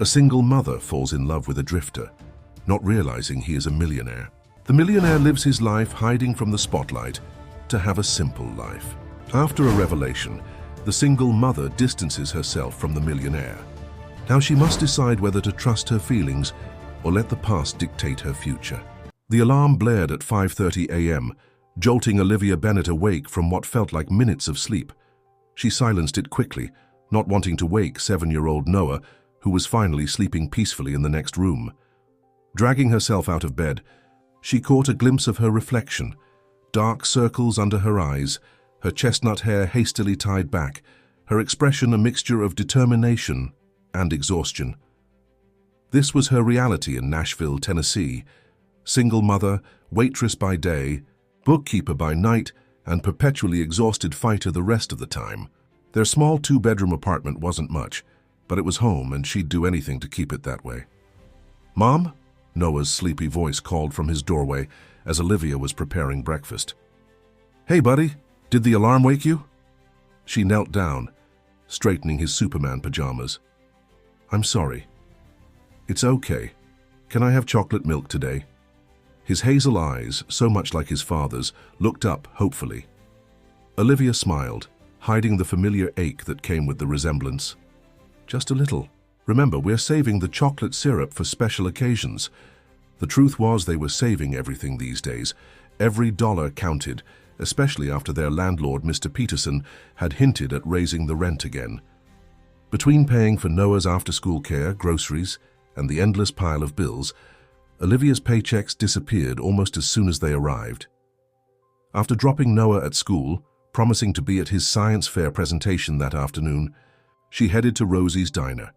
A single mother falls in love with a drifter, not realizing he is a millionaire. The millionaire lives his life hiding from the spotlight to have a simple life. After a revelation, the single mother distances herself from the millionaire. Now she must decide whether to trust her feelings or let the past dictate her future. The alarm blared at 5:30 a.m., jolting Olivia Bennett awake from what felt like minutes of sleep. She silenced it quickly, not wanting to wake 7-year-old Noah, who was finally sleeping peacefully in the next room. Dragging herself out of bed, she caught a glimpse of her reflection, dark circles under her eyes, her chestnut hair hastily tied back, her expression a mixture of determination and exhaustion. This was her reality in Nashville, Tennessee. Single mother, waitress by day, bookkeeper by night, and perpetually exhausted fighter the rest of the time. Their small 2-bedroom apartment wasn't much, but it was home and she'd do anything to keep it that way. "Mom?" Noah's sleepy voice called from his doorway as Olivia was preparing breakfast. "Hey, buddy, did the alarm wake you?" She knelt down, straightening his Superman pajamas. "I'm sorry." "It's okay. Can I have chocolate milk today?" His hazel eyes, so much like his father's, looked up hopefully. Olivia smiled, hiding the familiar ache that came with the resemblance. "Just a little. Remember, we're saving the chocolate syrup for special occasions." The truth was they were saving everything these days. Every dollar counted, especially after their landlord, Mr. Peterson, had hinted at raising the rent again. Between paying for Noah's after-school care, groceries, and the endless pile of bills, Olivia's paychecks disappeared almost as soon as they arrived. After dropping Noah at school, promising to be at his science fair presentation that afternoon, she headed to Rosie's diner.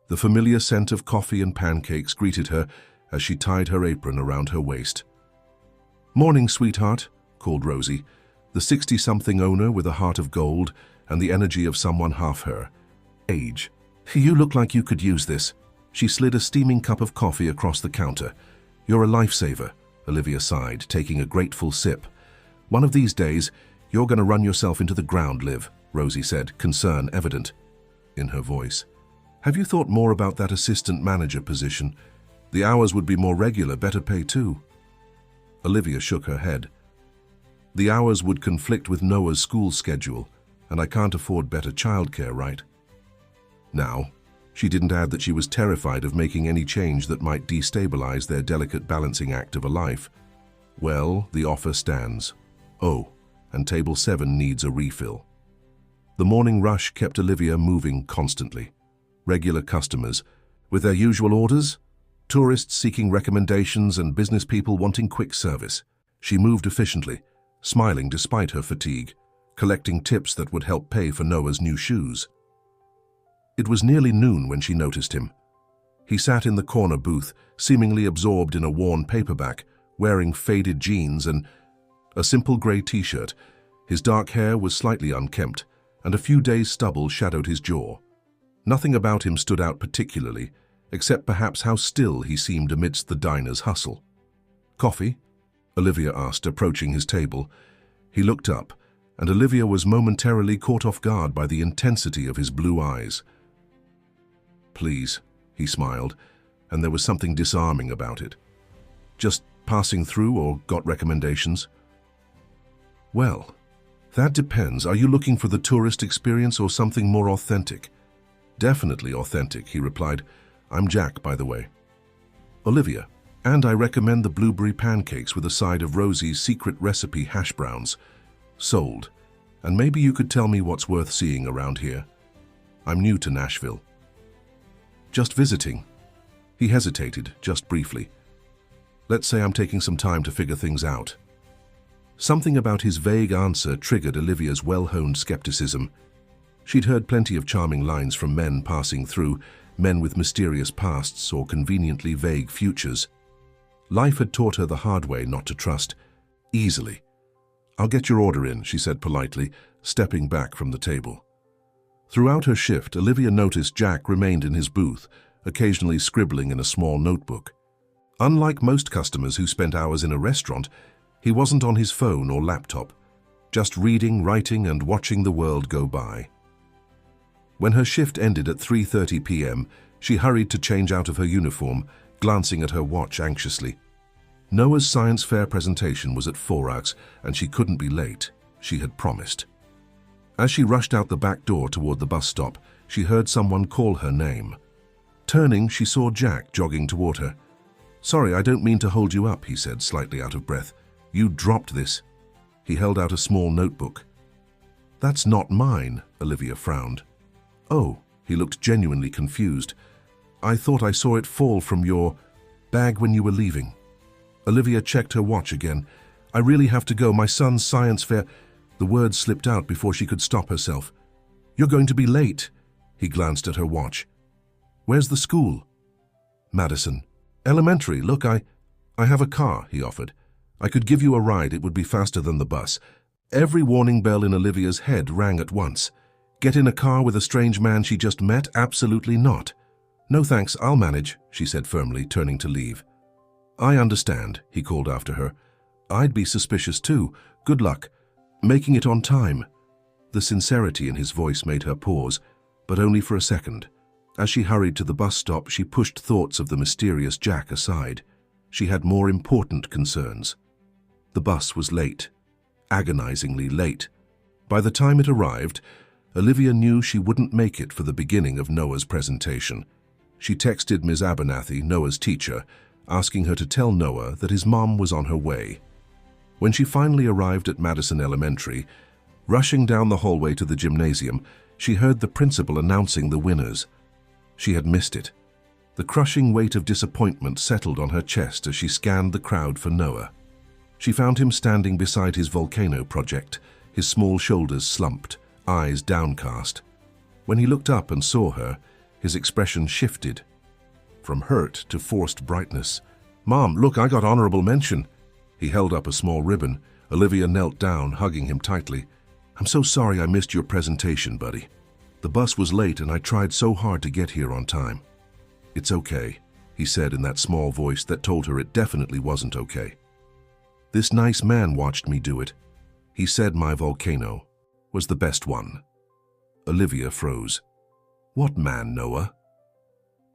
The familiar scent of coffee and pancakes greeted her as she tied her apron around her waist. "Morning, sweetheart," called Rosie, the 60-something owner with a heart of gold and the energy of someone half her age. "You look like you could use this." She slid a steaming cup of coffee across the counter. "You're a lifesaver," Olivia sighed, taking a grateful sip. "One of these days, you're going to run yourself into the ground, Liv," Rosie said, concern evident in her voice. "Have you thought more about that assistant manager position? The hours would be more regular, better pay too." Olivia shook her head. "The hours would conflict with Noah's school schedule, and I can't afford better childcare, right?" Now, she didn't add that she was terrified of making any change that might destabilize their delicate balancing act of a life. "Well, the offer stands. Oh, and table 7 needs a refill." The morning rush kept Olivia moving constantly. Regular customers, with their usual orders, tourists seeking recommendations and business people wanting quick service. She moved efficiently, smiling despite her fatigue, collecting tips that would help pay for Noah's new shoes. It was nearly noon when she noticed him. He sat in the corner booth, seemingly absorbed in a worn paperback, wearing faded jeans and a simple gray t-shirt. His dark hair was slightly unkempt, and a few days' stubble shadowed his jaw. Nothing about him stood out particularly, except perhaps how still he seemed amidst the diner's hustle. "Coffee?" Olivia asked, approaching his table. He looked up, and Olivia was momentarily caught off guard by the intensity of his blue eyes. "Please," he smiled, and there was something disarming about it. "Just passing through or got recommendations?" "Well, that depends. Are you looking for the tourist experience or something more authentic?" "Definitely authentic," he replied. "I'm Jack, by the way." "Olivia, and I recommend the blueberry pancakes with a side of Rosie's secret recipe hash browns." "Sold. And maybe you could tell me what's worth seeing around here. I'm new to Nashville." "Just visiting." He hesitated, just briefly. "Let's say I'm taking some time to figure things out." Something about his vague answer triggered Olivia's well-honed skepticism. She'd heard plenty of charming lines from men passing through, men with mysterious pasts or conveniently vague futures. Life had taught her the hard way not to trust easily. "I'll get your order in," she said politely, stepping back from the table. Throughout her shift, Olivia noticed Jack remained in his booth, occasionally scribbling in a small notebook. Unlike most customers who spent hours in a restaurant, he wasn't on his phone or laptop, just reading, writing, and watching the world go by. When her shift ended at 3:30 p.m., She hurried to change out of her uniform, glancing at her watch anxiously. Noah's science fair presentation was at 4 and she couldn't be late. She had promised. As she rushed out the back door toward the bus stop, she heard someone call her name. Turning, she saw Jack jogging toward her. "Sorry, I don't mean to hold you up," he said, slightly out of breath. "You dropped this." He held out a small notebook. "That's not mine," Olivia frowned. "Oh," he looked genuinely confused. "I thought I saw it fall from your bag when you were leaving." Olivia checked her watch again. "I really have to go. My son's science fair—" The words slipped out before she could stop herself. "You're going to be late." He glanced at her watch. "Where's the school?" "Madison. Elementary. Look, I have a car," he offered. "I could give you a ride. It would be faster than the bus." Every warning bell in Olivia's head rang at once. Get in a car with a strange man she just met? Absolutely not. "No thanks, I'll manage," she said firmly, turning to leave. "I understand," he called after her. "I'd be suspicious too. Good luck. Making it on time." The sincerity in his voice made her pause, but only for a second. As she hurried to the bus stop, she pushed thoughts of the mysterious Jack aside. She had more important concerns. The bus was late. Agonizingly late. By the time it arrived, Olivia knew she wouldn't make it for the beginning of Noah's presentation. She texted Ms. Abernathy, Noah's teacher, asking her to tell Noah that his mom was on her way. When she finally arrived at Madison Elementary, rushing down the hallway to the gymnasium, she heard the principal announcing the winners. She had missed it. The crushing weight of disappointment settled on her chest as she scanned the crowd for Noah. She found him standing beside his volcano project, his small shoulders slumped, eyes downcast. When he looked up and saw her, his expression shifted from hurt to forced brightness. "Mom, look, I got honorable mention." He held up a small ribbon. Olivia knelt down, hugging him tightly. "I'm so sorry I missed your presentation, buddy. The bus was late and I tried so hard to get here on time." "It's okay," he said in that small voice that told her it definitely wasn't okay. "This nice man watched me do it. He said my volcano was the best one." Olivia froze. "What man, Noah?"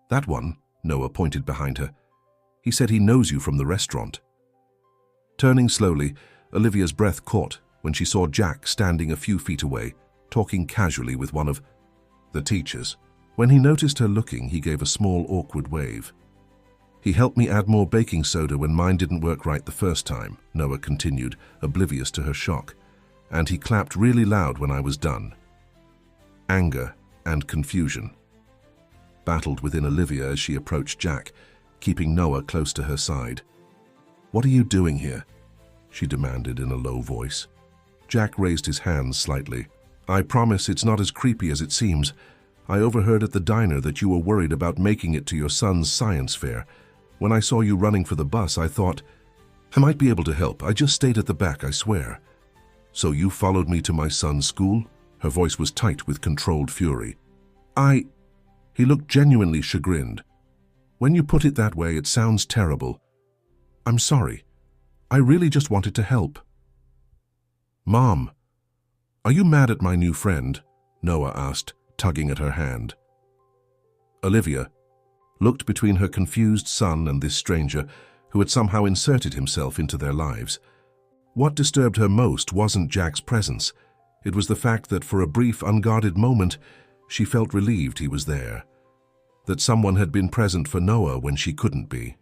"That one," Noah pointed behind her. "He said he knows you from the restaurant." Turning slowly, Olivia's breath caught when she saw Jack standing a few feet away, talking casually with one of the teachers. When he noticed her looking, he gave a small, awkward wave. "He helped me add more baking soda when mine didn't work right the first time," Noah continued, oblivious to her shock. "And he clapped really loud when I was done." Anger and confusion battled within Olivia as she approached Jack, keeping Noah close to her side. "What are you doing here?" she demanded in a low voice. Jack raised his hands slightly. "I promise it's not as creepy as it seems. I overheard at the diner that you were worried about making it to your son's science fair. When I saw you running for the bus, I thought, I might be able to help. I just stayed at the back, I swear." "So you followed me to my son's school?" Her voice was tight with controlled fury. He looked genuinely chagrined. "When you put it that way, it sounds terrible. I'm sorry. I really just wanted to help." "Mom, are you mad at my new friend?" Noah asked, tugging at her hand. Olivia looked between her confused son and this stranger who had somehow inserted himself into their lives. What disturbed her most wasn't Jack's presence. It was the fact that for a brief, unguarded moment, she felt relieved he was there, that someone had been present for Noah when she couldn't be.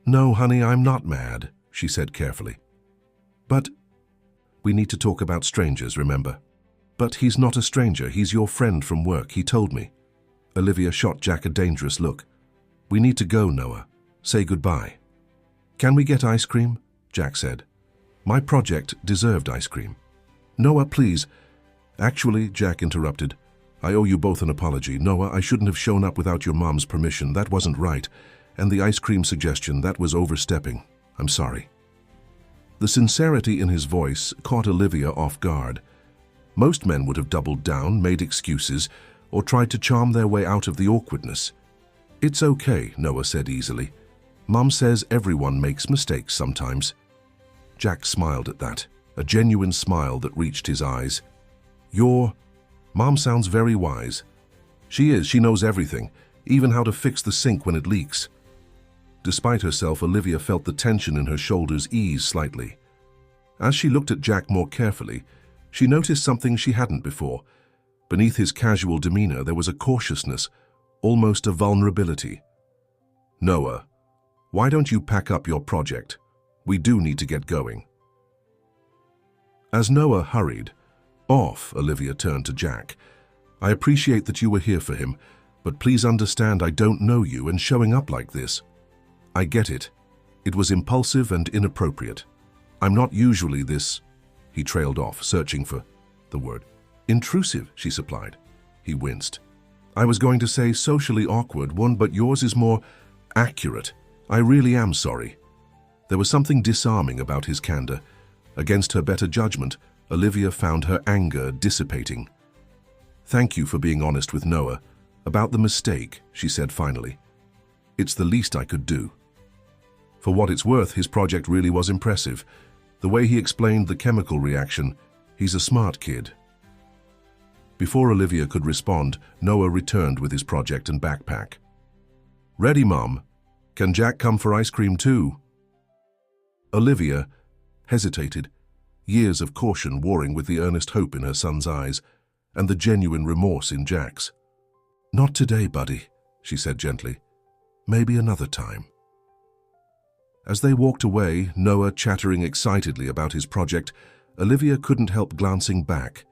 "No, honey, I'm not mad," she said carefully. "But we need to talk about strangers, remember?" "But he's not a stranger. He's your friend from work. He told me." Olivia shot Jack a dangerous look. "We need to go, Noah. Say goodbye." "Can we get ice cream?" Jack said. "My project deserved ice cream." "Noah, please." "Actually," Jack interrupted, "I owe you both an apology. Noah, I shouldn't have shown up without your mom's permission. That wasn't right. And the ice cream suggestion, that was overstepping. I'm sorry." The sincerity in his voice caught Olivia off guard. Most men would have doubled down, made excuses, or tried to charm their way out of the awkwardness. "It's okay," Noah said easily. "Mom says everyone makes mistakes sometimes." Jack smiled at that, a genuine smile that reached his eyes. Mom sounds very wise." "She is. She knows everything. even how to fix the sink when it leaks. Despite herself, Olivia felt the tension in her shoulders ease slightly. As she looked at Jack more carefully, she noticed something she hadn't before. Beneath his casual demeanor, there was a cautiousness, almost a vulnerability. "Noah, why don't you pack up your project? We do need to get going." As Noah hurried off, Olivia turned to Jack. "I appreciate that you were here for him, but please understand I don't know you and showing up like this. I get it. It was impulsive and inappropriate. I'm not usually this." He trailed off, searching for the word. "Intrusive," she supplied. He winced. "I was going to say socially awkward one, but yours is more accurate. I really am sorry." There was something disarming about his candor. Against her better judgment, Olivia found her anger dissipating. "Thank you for being honest with Noah about the mistake," she said finally. "It's the least I could do." For what it's worth, his project really was impressive. The way he explained the chemical reaction, he's a smart kid. Before Olivia could respond, Noah returned with his project and backpack. "Ready, Mom. Can Jack come for ice cream too?" Olivia hesitated, years of caution warring with the earnest hope in her son's eyes and the genuine remorse in Jack's. "Not today, buddy," she said gently. "Maybe another time." As they walked away, Noah chattering excitedly about his project, Olivia couldn't help glancing back.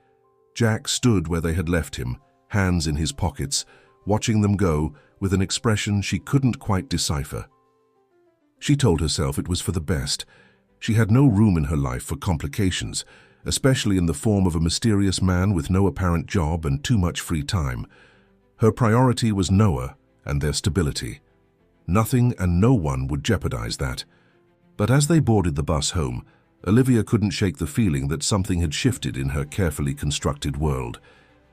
Jack stood where they had left him, hands in his pockets, watching them go with an expression she couldn't quite decipher. She told herself it was for the best. She had no room in her life for complications, especially in the form of a mysterious man with no apparent job and too much free time. Her priority was Noah and their stability. Nothing and no one would jeopardize that. But as they boarded the bus home, Olivia couldn't shake the feeling that something had shifted in her carefully constructed world,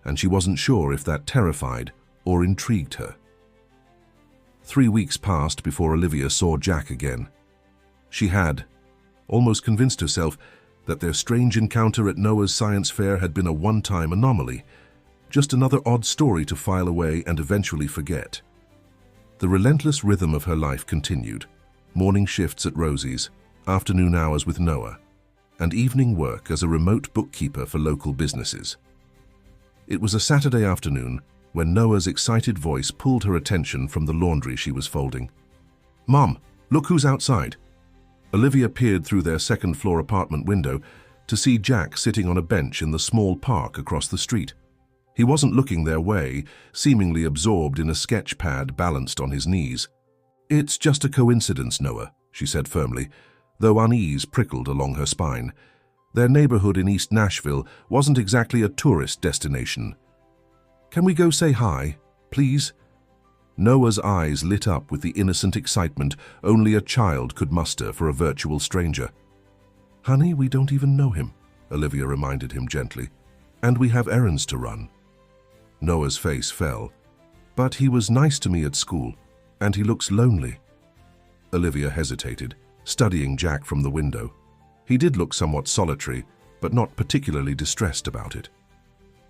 and she wasn't sure if that terrified or intrigued her. 3 weeks passed before Olivia saw Jack again. She had almost convinced herself that their strange encounter at Noah's science fair had been a one-time anomaly, just another odd story to file away and eventually forget. The relentless rhythm of her life continued: morning shifts at Rosie's, afternoon hours with Noah, and evening work as a remote bookkeeper for local businesses. It was a Saturday afternoon when Noah's excited voice pulled her attention from the laundry she was folding. "Mom, look who's outside." Olivia peered through their second-floor apartment window to see Jack sitting on a bench in the small park across the street. He wasn't looking their way, seemingly absorbed in a sketch pad balanced on his knees. "It's just a coincidence, Noah," she said firmly, though unease prickled along her spine. Their neighborhood in East Nashville wasn't exactly a tourist destination. "Can we go say hi, please?" Noah's eyes lit up with the innocent excitement only a child could muster for a virtual stranger. "Honey, we don't even know him," Olivia reminded him gently. "And we have errands to run." Noah's face fell. "But he was nice to me at school, and he looks lonely." Olivia hesitated, studying Jack from the window. He did look somewhat solitary, but not particularly distressed about it.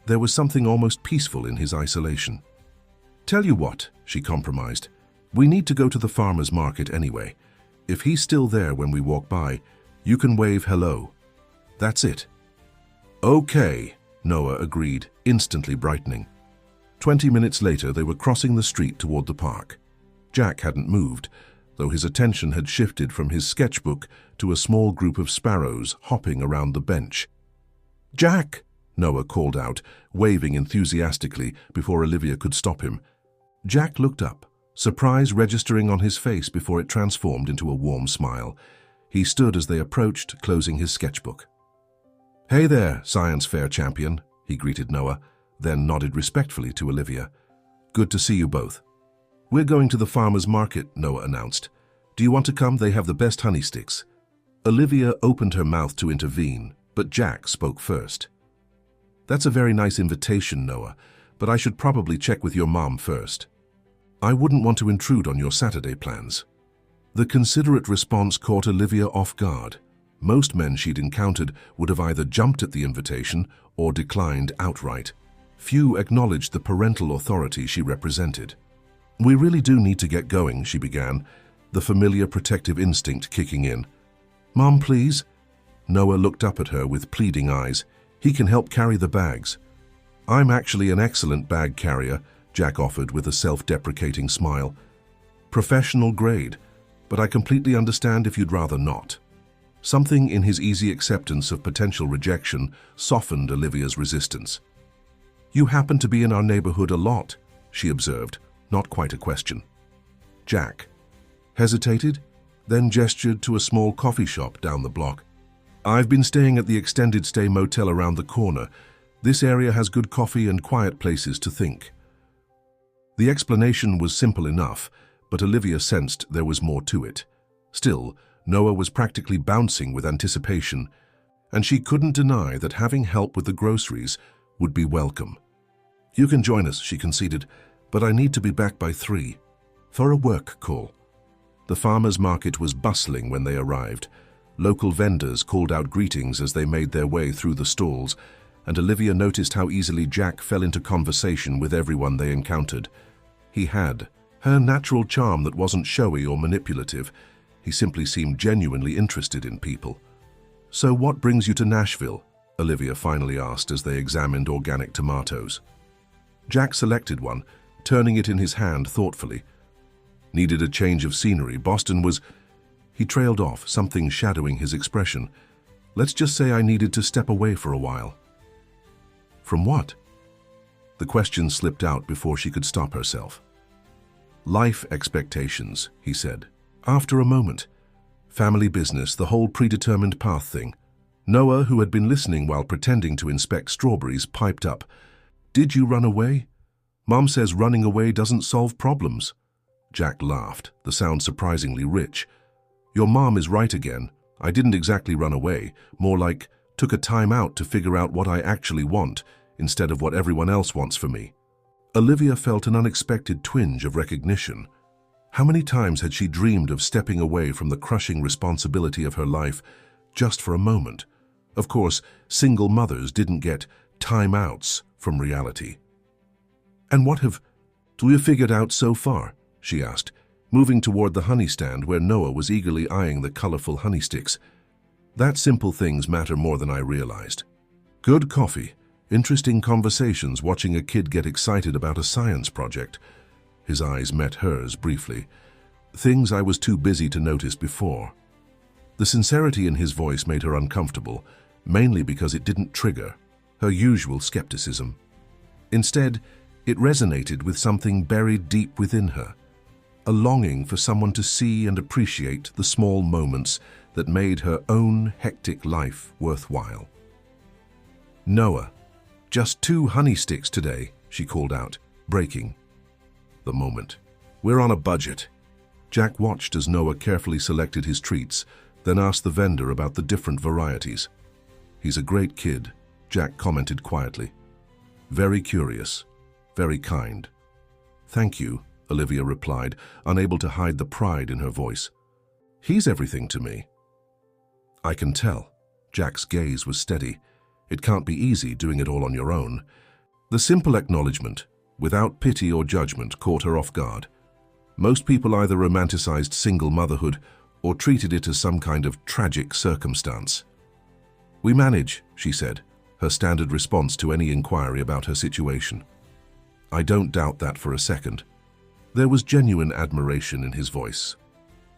There was something almost peaceful in his isolation. "Tell you what," she compromised, "we need to go to the farmer's market anyway. If he's still there when we walk by, you can wave hello. That's it." "Okay," Noah agreed, instantly brightening. 20 minutes later, they were crossing the street toward the park. Jack hadn't moved, though his attention had shifted from his sketchbook to a small group of sparrows hopping around the bench. "Jack!" Noah called out, waving enthusiastically before Olivia could stop him. Jack looked up, surprise registering on his face before it transformed into a warm smile. He stood as they approached, closing his sketchbook. "Hey there, science fair champion," he greeted Noah, then nodded respectfully to Olivia. "Good to see you both." "We're going to the farmer's market," Noah announced. "Do you want to come? They have the best honey sticks." Olivia opened her mouth to intervene, but Jack spoke first. "That's a very nice invitation, Noah, but I should probably check with your mom first. I wouldn't want to intrude on your Saturday plans." The considerate response caught Olivia off guard. Most men she'd encountered would have either jumped at the invitation or declined outright. Few acknowledged the parental authority she represented. "We really do need to get going," she began, the familiar protective instinct kicking in. "Mom, please?" Noah looked up at her with pleading eyes. "He can help carry the bags." "I'm actually an excellent bag carrier," Jack offered with a self-deprecating smile. "Professional grade, but I completely understand if you'd rather not." Something in his easy acceptance of potential rejection softened Olivia's resistance. "You happen to be in our neighborhood a lot," she observed, not quite a question. Jack hesitated, then gestured to a small coffee shop down the block. "I've been staying at the extended stay motel around the corner. This area has good coffee and quiet places to think." The explanation was simple enough, but Olivia sensed there was more to it. Still, Noah was practically bouncing with anticipation, and she couldn't deny that having help with the groceries would be welcome. "You can join us," she conceded, "but I need to be back by 3 for a work call." The farmers' market was bustling when they arrived. Local vendors called out greetings as they made their way through the stalls, and Olivia noticed how easily Jack fell into conversation with everyone they encountered. He had her natural charm that wasn't showy or manipulative. He simply seemed genuinely interested in people. "So what brings you to Nashville?" Olivia finally asked as they examined organic tomatoes. Jack selected one, turning it in his hand thoughtfully. "Needed a change of scenery. Boston was—" He trailed off, something shadowing his expression. "Let's just say I needed to step away for a while." "From what?" The question slipped out before she could stop herself. "Life expectations," he said. After a moment, "Family business, the whole predetermined path thing." Noah, who had been listening while pretending to inspect strawberries, piped up. "Did you run away? Mom says running away doesn't solve problems." Jack laughed, the sound surprisingly rich. "Your mom is right again. I didn't exactly run away, more like took a time out to figure out what I actually want instead of what everyone else wants for me." Olivia felt an unexpected twinge of recognition. How many times had she dreamed of stepping away from the crushing responsibility of her life just for a moment? Of course, single mothers didn't get time-outs from reality. "And what have you figured out so far?" she asked, moving toward the honey stand where Noah was eagerly eyeing the colorful honey sticks. "That simple things matter more than I realized. Good coffee, interesting conversations, watching a kid get excited about a science project." His eyes met hers briefly. "Things I was too busy to notice before." The sincerity in his voice made her uncomfortable, mainly because it didn't trigger her usual skepticism. Instead, it resonated with something buried deep within her, a longing for someone to see and appreciate the small moments that made her own hectic life worthwhile. "Noah, just 2 honey sticks today," she called out, breaking the moment. "We're on a budget." Jack watched as Noah carefully selected his treats, then asked the vendor about the different varieties. "He's a great kid," Jack commented quietly. "Very curious, very kind." "Thank you," Olivia replied, unable to hide the pride in her voice. "He's everything to me." "I can tell." Jack's gaze was steady. "It can't be easy doing it all on your own." The simple acknowledgement, without pity or judgment, caught her off guard. Most people either romanticized single motherhood or treated it as some kind of tragic circumstance. "We manage," she said, her standard response to any inquiry about her situation. "I don't doubt that for a second." There was genuine admiration in his voice.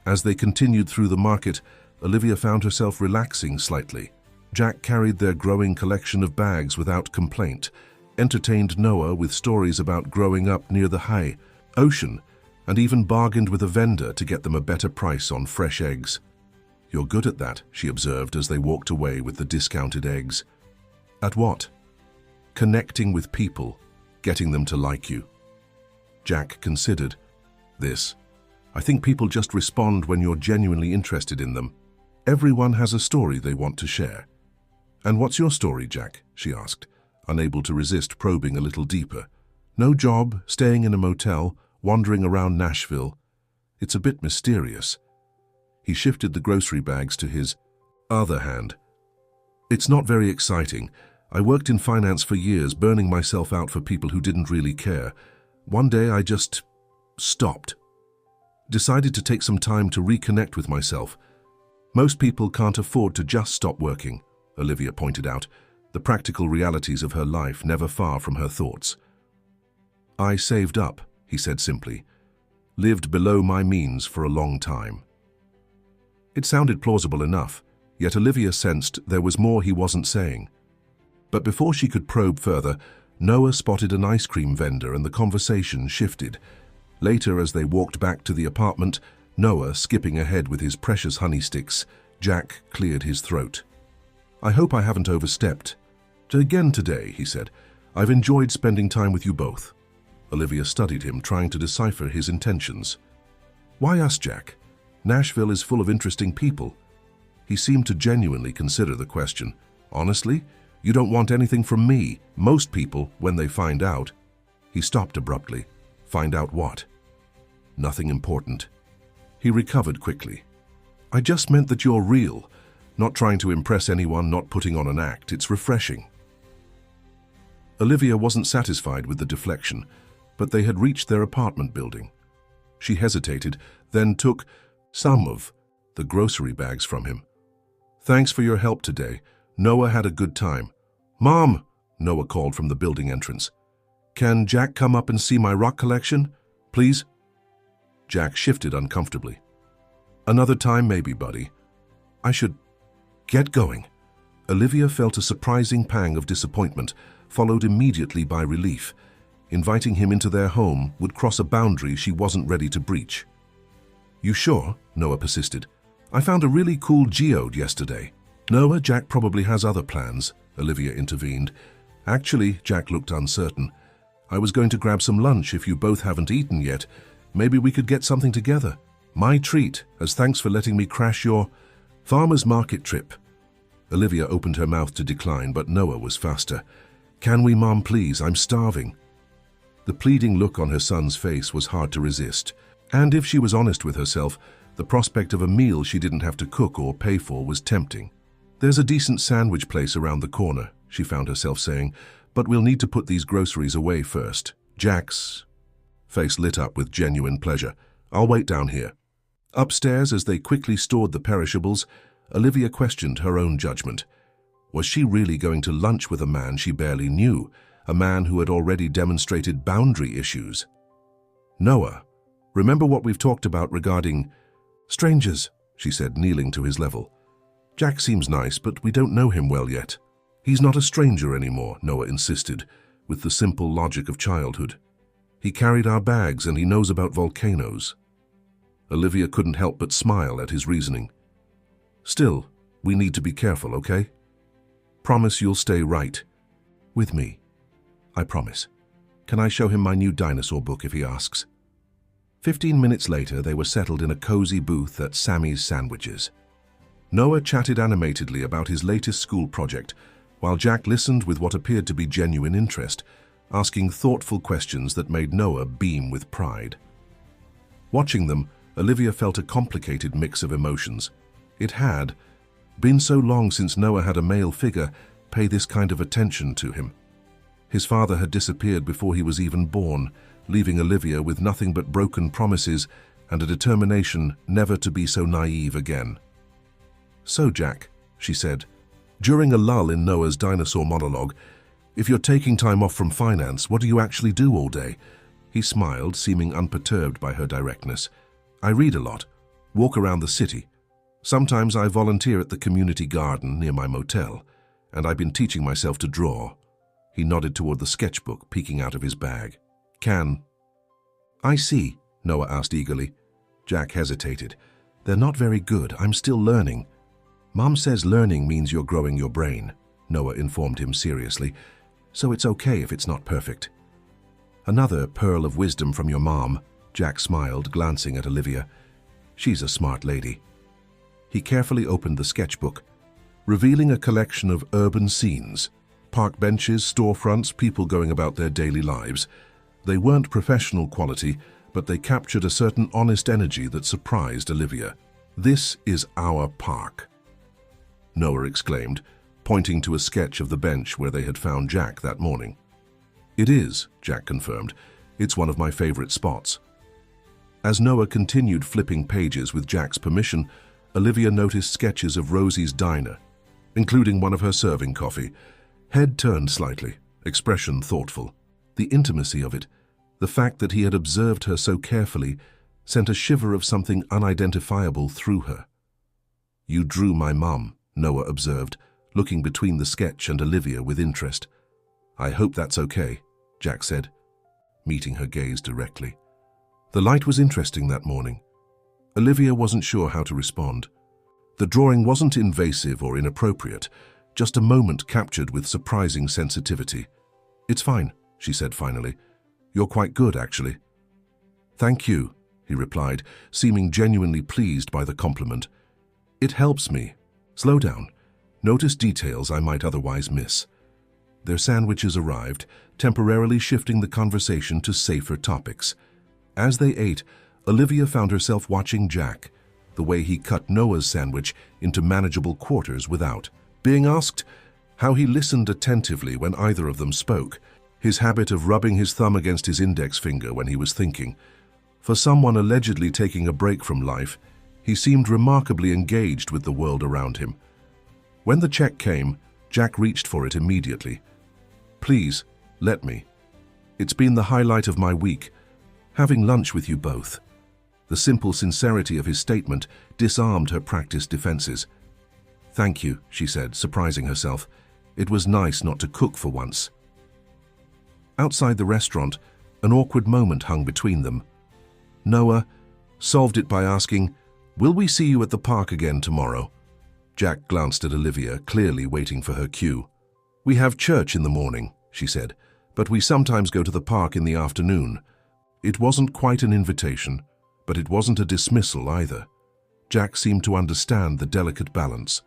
As they continued through the market, Olivia found herself relaxing slightly. Jack carried their growing collection of bags without complaint, entertained Noah with stories about growing up near the high ocean, and even bargained with a vendor to get them a better price on fresh eggs. "You're good at that," she observed as they walked away with the discounted eggs. "At what?" "Connecting with people, getting them to like you." Jack considered. "This. I think people just respond when you're genuinely interested in them. Everyone has a story they want to share." "And what's your story, Jack?" she asked, unable to resist probing a little deeper. "No job, staying in a motel, wandering around Nashville. It's a bit mysterious." He shifted the grocery bags to his other hand. "It's not very exciting. I worked in finance for years, burning myself out for people who didn't really care. One day I just stopped. Decided to take some time to reconnect with myself. Most people can't afford to just stop working, Olivia pointed out, the practical realities of her life never far from her thoughts. I saved up, he said simply. Lived below my means for a long time. It sounded plausible enough, yet Olivia sensed there was more he wasn't saying. But before she could probe further, Noah spotted an ice cream vendor and the conversation shifted. Later, as they walked back to the apartment, Noah skipping ahead with his precious honey sticks, Jack cleared his throat. I hope I haven't overstepped. Again today, he said. I've enjoyed spending time with you both. Olivia studied him, trying to decipher his intentions. Why us, Jack? Nashville is full of interesting people. He seemed to genuinely consider the question. Honestly, you don't want anything from me. Most people, when they find out. He stopped abruptly. Find out what? Nothing important. He recovered quickly. I just meant that you're real. Not trying to impress anyone, not putting on an act. It's refreshing. Olivia wasn't satisfied with the deflection, but they had reached their apartment building. She hesitated, then took some of the grocery bags from him. Thanks for your help today. Noah had a good time. Mom, Noah called from the building entrance. Can Jack come up and see my rock collection, please? Jack shifted uncomfortably. Another time maybe, buddy. I should get going. Olivia felt a surprising pang of disappointment, followed immediately by relief. Inviting him into their home would cross a boundary she wasn't ready to breach. You sure? Noah persisted. I found a really cool geode yesterday. Noah, Jack probably has other plans, Olivia intervened. Actually, Jack looked uncertain. I was going to grab some lunch if you both haven't eaten yet. Maybe we could get something together. My treat, as thanks for letting me crash your farmer's market trip. Olivia opened her mouth to decline, but Noah was faster. Can we, Mom, please? I'm starving. The pleading look on her son's face was hard to resist. And if she was honest with herself, the prospect of a meal she didn't have to cook or pay for was tempting. There's a decent sandwich place around the corner, she found herself saying, but we'll need to put these groceries away first. Jack's face lit up with genuine pleasure. I'll wait down here. Upstairs, as they quickly stored the perishables, Olivia questioned her own judgment. Was she really going to lunch with a man she barely knew, a man who had already demonstrated boundary issues? Noah, remember what we've talked about regarding strangers, she said, kneeling to his level. Jack seems nice, but we don't know him well yet. He's not a stranger anymore, Noah insisted, with the simple logic of childhood. He carried our bags and he knows about volcanoes. Olivia couldn't help but smile at his reasoning. Still, we need to be careful, okay? Promise you'll stay right with me. I promise. Can I show him my new dinosaur book if he asks? 15 minutes later, they were settled in a cozy booth at Sammy's Sandwiches. Noah chatted animatedly about his latest school project, while Jack listened with what appeared to be genuine interest, asking thoughtful questions that made Noah beam with pride. Watching them, Olivia felt a complicated mix of emotions. It had been so long since Noah had a male figure pay this kind of attention to him. His father had disappeared before he was even born, leaving Olivia with nothing but broken promises and a determination never to be so naive again. So, Jack, she said, during a lull in Noah's dinosaur monologue, if you're taking time off from finance, what do you actually do all day? He smiled, seeming unperturbed by her directness. I read a lot, walk around the city. Sometimes I volunteer at the community garden near my motel, and I've been teaching myself to draw. He nodded toward the sketchbook peeking out of his bag. I see, Noah asked eagerly. Jack hesitated. They're not very good. I'm still learning. Mom says learning means you're growing your brain, Noah informed him seriously, so it's okay if it's not perfect. Another pearl of wisdom from your mom, Jack smiled, glancing at Olivia. She's a smart lady. He carefully opened the sketchbook, revealing a collection of urban scenes, park benches, storefronts, people going about their daily lives. They weren't professional quality, but they captured a certain honest energy that surprised Olivia. This is our park, Noah exclaimed, pointing to a sketch of the bench where they had found Jack that morning. It is, Jack confirmed. It's one of my favorite spots. As Noah continued flipping pages with Jack's permission, Olivia noticed sketches of Rosie's diner, including one of her serving coffee. Head turned slightly, expression thoughtful. The intimacy of it, the fact that he had observed her so carefully, sent a shiver of something unidentifiable through her. "You drew my mom," Noah observed, looking between the sketch and Olivia with interest. "I hope that's okay," Jack said, meeting her gaze directly. The light was interesting that morning. Olivia wasn't sure how to respond. The drawing wasn't invasive or inappropriate, just a moment captured with surprising sensitivity. "It's fine," she said finally. "You're quite good, actually." "Thank you," he replied, seeming genuinely pleased by the compliment. "It helps me. Slow down. Notice details I might otherwise miss." Their sandwiches arrived, temporarily shifting the conversation to safer topics. As they ate, Olivia found herself watching Jack, the way he cut Noah's sandwich into manageable quarters without being asked, how he listened attentively when either of them spoke, his habit of rubbing his thumb against his index finger when he was thinking. For someone allegedly taking a break from life, he seemed remarkably engaged with the world around him. When the check came, Jack reached for it immediately. "Please, let me. It's been the highlight of my week, having lunch with you both." The simple sincerity of his statement disarmed her practiced defenses. "Thank you," she said, surprising herself. It was nice not to cook for once. Outside the restaurant, an awkward moment hung between them. Noah solved it by asking, "Will we see you at the park again tomorrow?" Jack glanced at Olivia, clearly waiting for her cue. "We have church in the morning," she said, "but we sometimes go to the park in the afternoon." It wasn't quite an invitation, but it wasn't a dismissal either. Jack seemed to understand the delicate balance.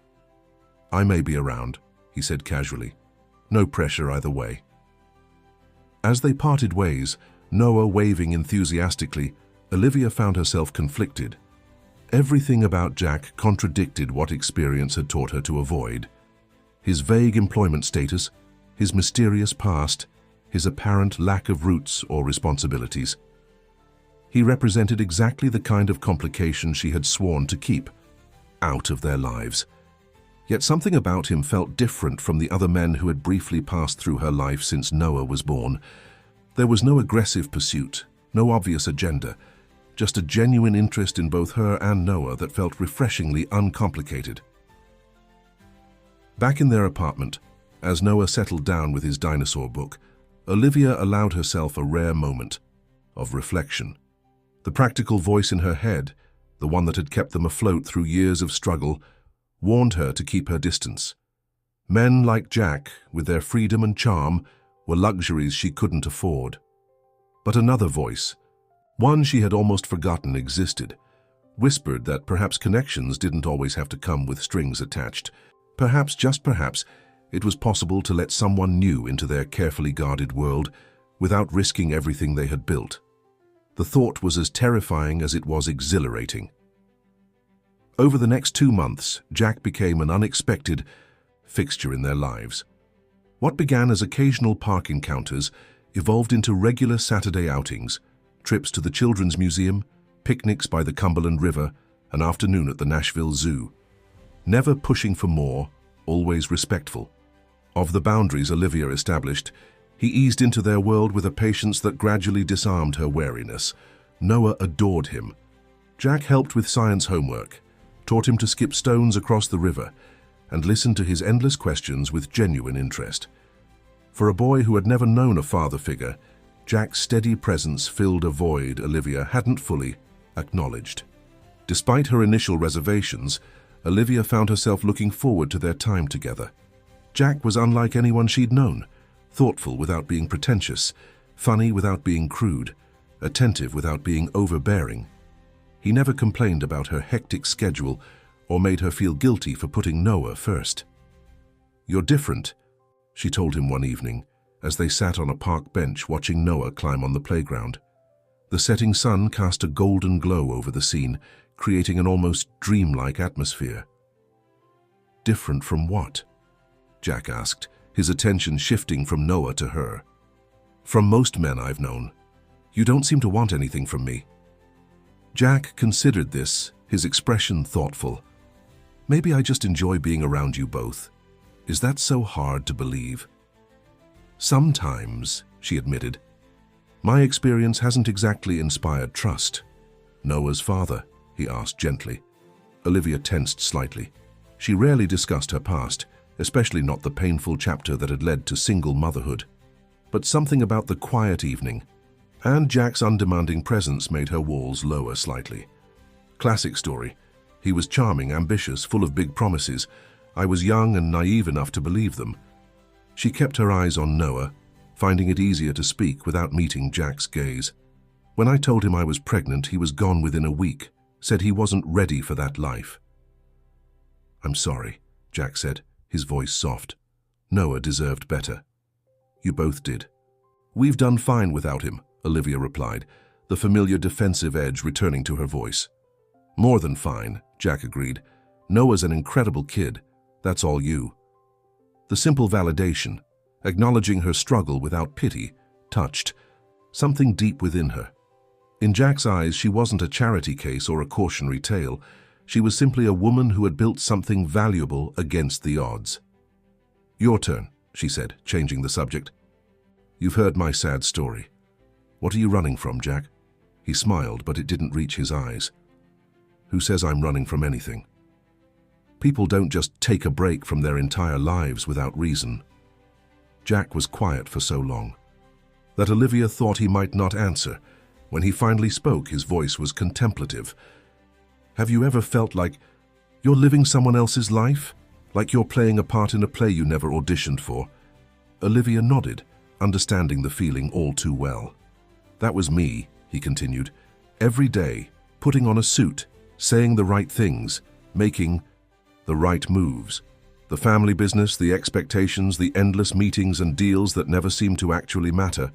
"I may be around," he said casually. "No pressure either way." As they parted ways, Noah waving enthusiastically, Olivia found herself conflicted. Everything about Jack contradicted what experience had taught her to avoid. His vague employment status, his mysterious past, his apparent lack of roots or responsibilities. He represented exactly the kind of complication she had sworn to keep out of their lives. Yet something about him felt different from the other men who had briefly passed through her life since Noah was born. There was no aggressive pursuit, no obvious agenda, just a genuine interest in both her and Noah that felt refreshingly uncomplicated. Back in their apartment, as Noah settled down with his dinosaur book, Olivia allowed herself a rare moment of reflection. The practical voice in her head, the one that had kept them afloat through years of struggle, warned her to keep her distance. Men like Jack, with their freedom and charm, were luxuries she couldn't afford. But another voice, one she had almost forgotten existed, whispered that perhaps connections didn't always have to come with strings attached. Perhaps, just perhaps, it was possible to let someone new into their carefully guarded world without risking everything they had built. The thought was as terrifying as it was exhilarating. Over the next 2 months, Jack became an unexpected fixture in their lives. What began as occasional park encounters evolved into regular Saturday outings, trips to the Children's Museum, picnics by the Cumberland River, an afternoon at the Nashville Zoo. Never pushing for more, always respectful. Of the boundaries Olivia established, he eased into their world with a patience that gradually disarmed her wariness. Noah adored him. Jack helped with science homework, taught him to skip stones across the river, and listened to his endless questions with genuine interest. For a boy who had never known a father figure, Jack's steady presence filled a void Olivia hadn't fully acknowledged. Despite her initial reservations, Olivia found herself looking forward to their time together. Jack was unlike anyone she'd known, thoughtful without being pretentious, funny without being crude, attentive without being overbearing. He never complained about her hectic schedule or made her feel guilty for putting Noah first. "You're different," she told him one evening, as they sat on a park bench watching Noah climb on the playground. The setting sun cast a golden glow over the scene, creating an almost dreamlike atmosphere. "Different from what?" Jack asked, his attention shifting from Noah to her. "From most men I've known. You don't seem to want anything from me." Jack considered this, his expression thoughtful. Maybe I just enjoy being around you both. Is that so hard to believe? Sometimes, she admitted. My experience hasn't exactly inspired trust. Noah's father, he asked gently. Olivia tensed slightly. She rarely discussed her past, especially not the painful chapter that had led to single motherhood. But something about the quiet evening and Jack's undemanding presence made her walls lower slightly. Classic story. He was charming, ambitious, full of big promises. I was young and naive enough to believe them. She kept her eyes on Noah, finding it easier to speak without meeting Jack's gaze. When I told him I was pregnant, he was gone within a week, said he wasn't ready for that life. I'm sorry, Jack said, his voice soft. Noah deserved better. You both did. We've done fine without him, Olivia replied, the familiar defensive edge returning to her voice. More than fine, Jack agreed. Noah's an incredible kid. That's all you. The simple validation, acknowledging her struggle without pity, touched something deep within her. In Jack's eyes, she wasn't a charity case or a cautionary tale. She was simply a woman who had built something valuable against the odds. Your turn, she said, changing the subject. You've heard my sad story. What are you running from, Jack? He smiled, but it didn't reach his eyes. Who says I'm running from anything? People don't just take a break from their entire lives without reason. Jack was quiet for so long that Olivia thought he might not answer. When he finally spoke, his voice was contemplative. Have you ever felt like you're living someone else's life? Like you're playing a part in a play you never auditioned for? Olivia nodded, understanding the feeling all too well. That was me, he continued. Every day, putting on a suit, saying the right things, making the right moves. The family business, the expectations, the endless meetings and deals that never seemed to actually matter.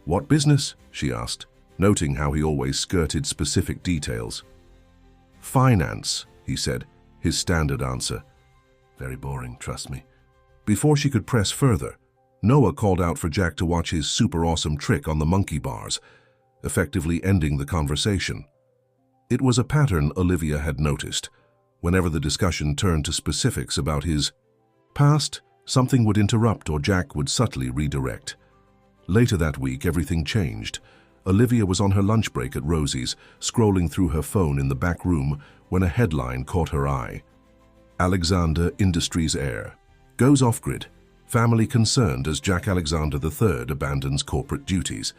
What business? She asked, noting how he always skirted specific details. Finance, he said, his standard answer. Very boring, trust me. Before she could press further, Noah called out for Jack to watch his super awesome trick on the monkey bars, effectively ending the conversation. It was a pattern Olivia had noticed. Whenever the discussion turned to specifics about his past, something would interrupt or Jack would subtly redirect. Later that week, everything changed. Olivia was on her lunch break at Rosie's, scrolling through her phone in the back room when a headline caught her eye. Alexander Industries heir goes off-grid. Family concerned as Jack Alexander III abandons corporate duties.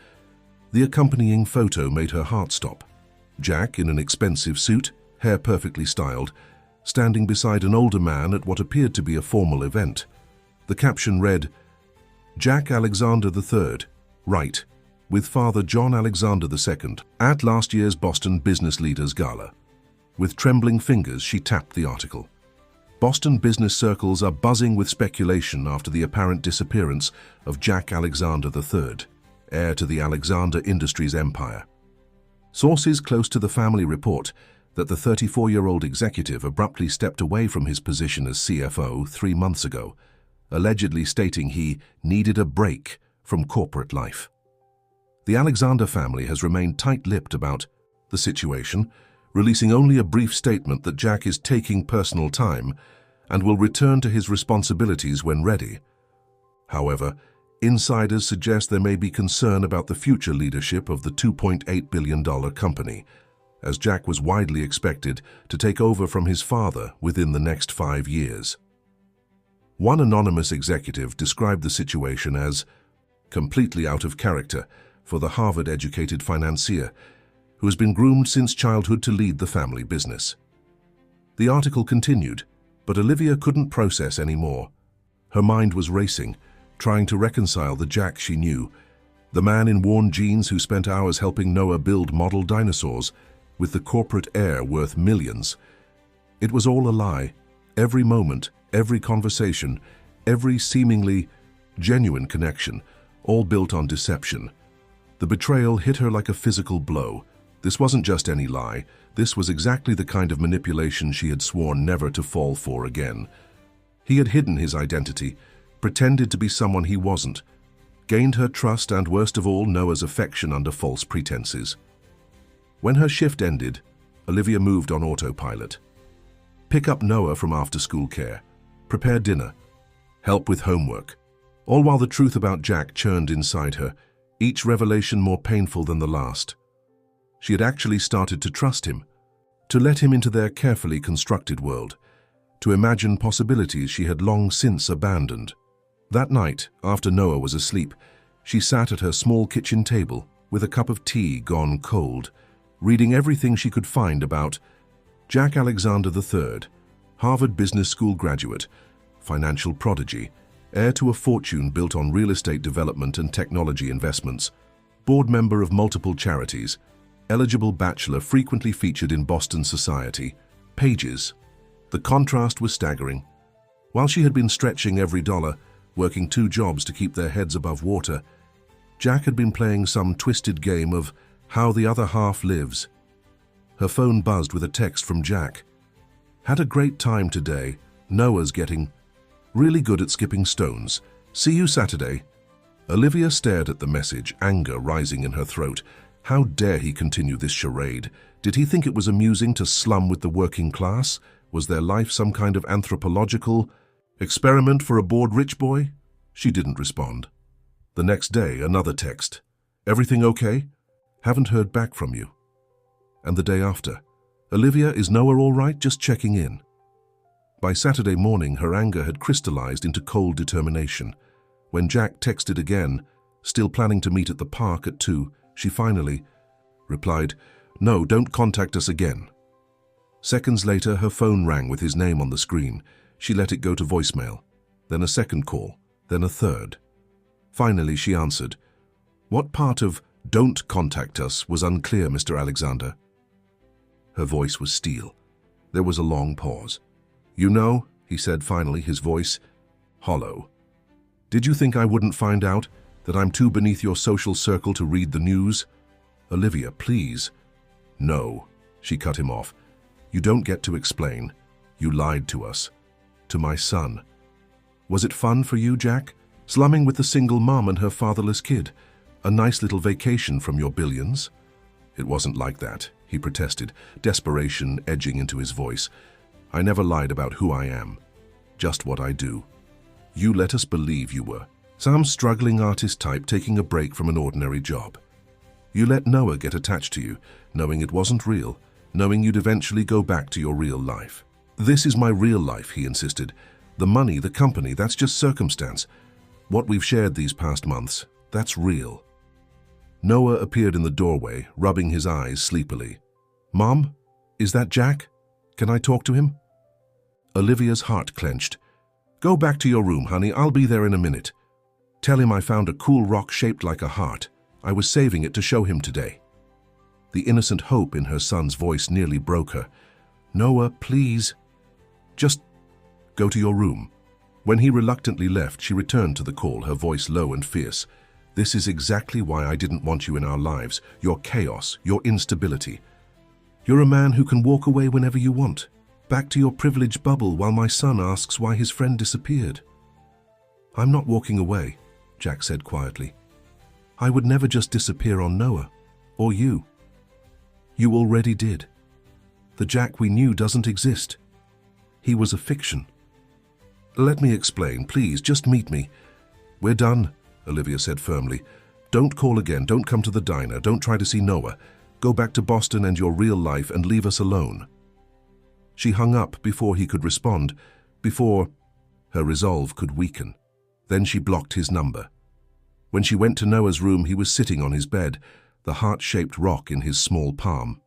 The accompanying photo made her heart stop. Jack, in an expensive suit, hair perfectly styled, standing beside an older man at what appeared to be a formal event. The caption read, Jack Alexander III, right, with Father John Alexander II, at last year's Boston Business Leaders Gala. With trembling fingers, she tapped the article. Boston business circles are buzzing with speculation after the apparent disappearance of Jack Alexander III, heir to the Alexander Industries empire. Sources close to the family report that the 34-year-old executive abruptly stepped away from his position as CFO 3 months ago, allegedly stating he needed a break from corporate life. The Alexander family has remained tight-lipped about the situation, releasing only a brief statement that Jack is taking personal time and will return to his responsibilities when ready. However, insiders suggest there may be concern about the future leadership of the $2.8 billion company, as Jack was widely expected to take over from his father within the next 5 years. One anonymous executive described the situation as completely out of character for the Harvard-educated financier who has been groomed since childhood to lead the family business. The article continued, but Olivia couldn't process any more. Her mind was racing, trying to reconcile the Jack she knew, the man in worn jeans who spent hours helping Noah build model dinosaurs, with the corporate heir worth millions. It was all a lie. Every moment, every conversation, every seemingly genuine connection, all built on deception. The betrayal hit her like a physical blow. This wasn't just any lie. This was exactly the kind of manipulation she had sworn never to fall for again. He had hidden his identity, pretended to be someone he wasn't, gained her trust and, worst of all, Noah's affection under false pretenses. When her shift ended, Olivia moved on autopilot. Pick up Noah from after-school care, prepare dinner, help with homework, all while the truth about Jack churned inside her, each revelation more painful than the last. She had actually started to trust him, to let him into their carefully constructed world, to imagine possibilities she had long since abandoned. That night, after Noah was asleep, she sat at her small kitchen table with a cup of tea gone cold, reading everything she could find about Jack Alexander III, Harvard Business School graduate, financial prodigy, heir to a fortune built on real estate development and technology investments, board member of multiple charities, eligible bachelor frequently featured in Boston society. Pages. The contrast was staggering. While she had been stretching every dollar, working 2 jobs to keep their heads above water, Jack had been playing some twisted game of how the other half lives. Her phone buzzed with a text from Jack. Had a great time today. Noah's getting really good at skipping stones. See you Saturday. Olivia stared at the message, anger rising in her throat. How dare he continue this charade? Did he think it was amusing to slum with the working class? Was their life some kind of anthropological experiment for a bored rich boy? She didn't respond. The next day, another text. Everything okay? Haven't heard back from you. And the day after, Olivia, is Noah all right? Just checking in. By Saturday morning, her anger had crystallized into cold determination. When Jack texted again, still planning to meet at the park at 2, she finally replied, "No, don't contact us again." Seconds later, her phone rang with his name on the screen. She let it go to voicemail, then a second call, then a third. Finally, she answered. What part of "don't contact us" was unclear, Mr. Alexander? Her voice was steel. There was a long pause. "You know," he said finally, his voice hollow. "Did you think I wouldn't find out? That I'm too beneath your social circle to read the news? Olivia, please." "No," she cut him off. "You don't get to explain. You lied to us. To my son. Was it fun for you, Jack? Slumming with the single mom and her fatherless kid? A nice little vacation from your billions?" "It wasn't like that," he protested, desperation edging into his voice. "I never lied about who I am. Just what I do. You let us believe you were some struggling artist type taking a break from an ordinary job. You let Noah get attached to you, knowing it wasn't real, knowing you'd eventually go back to your real life. This is my real life," he insisted. "The money, the company, that's just circumstance. What we've shared these past months, that's real." Noah appeared in the doorway, rubbing his eyes sleepily. "Mom, is that Jack? Can I talk to him?" Olivia's heart clenched. "Go back to your room, honey. I'll be there in a minute. Tell him I found a cool rock shaped like a heart. I was saving it to show him today." The innocent hope in her son's voice nearly broke her. "Noah, please. Just go to your room." When he reluctantly left, she returned to the call, her voice low and fierce. "This is exactly why I didn't want you in our lives. Your chaos, your instability. You're a man who can walk away whenever you want, back to your privileged bubble while my son asks why his friend disappeared." "I'm not walking away," Jack said quietly. "I would never just disappear on Noah, or you. You already did. The Jack we knew doesn't exist. He was a fiction." "Let me explain, please, just meet me." "We're done," Olivia said firmly. "Don't call again, don't come to the diner, don't try to see Noah. Go back to Boston and your real life and leave us alone." She hung up before he could respond, before her resolve could weaken. Then she blocked his number. When she went to Noah's room, he was sitting on his bed, the heart-shaped rock in his small palm.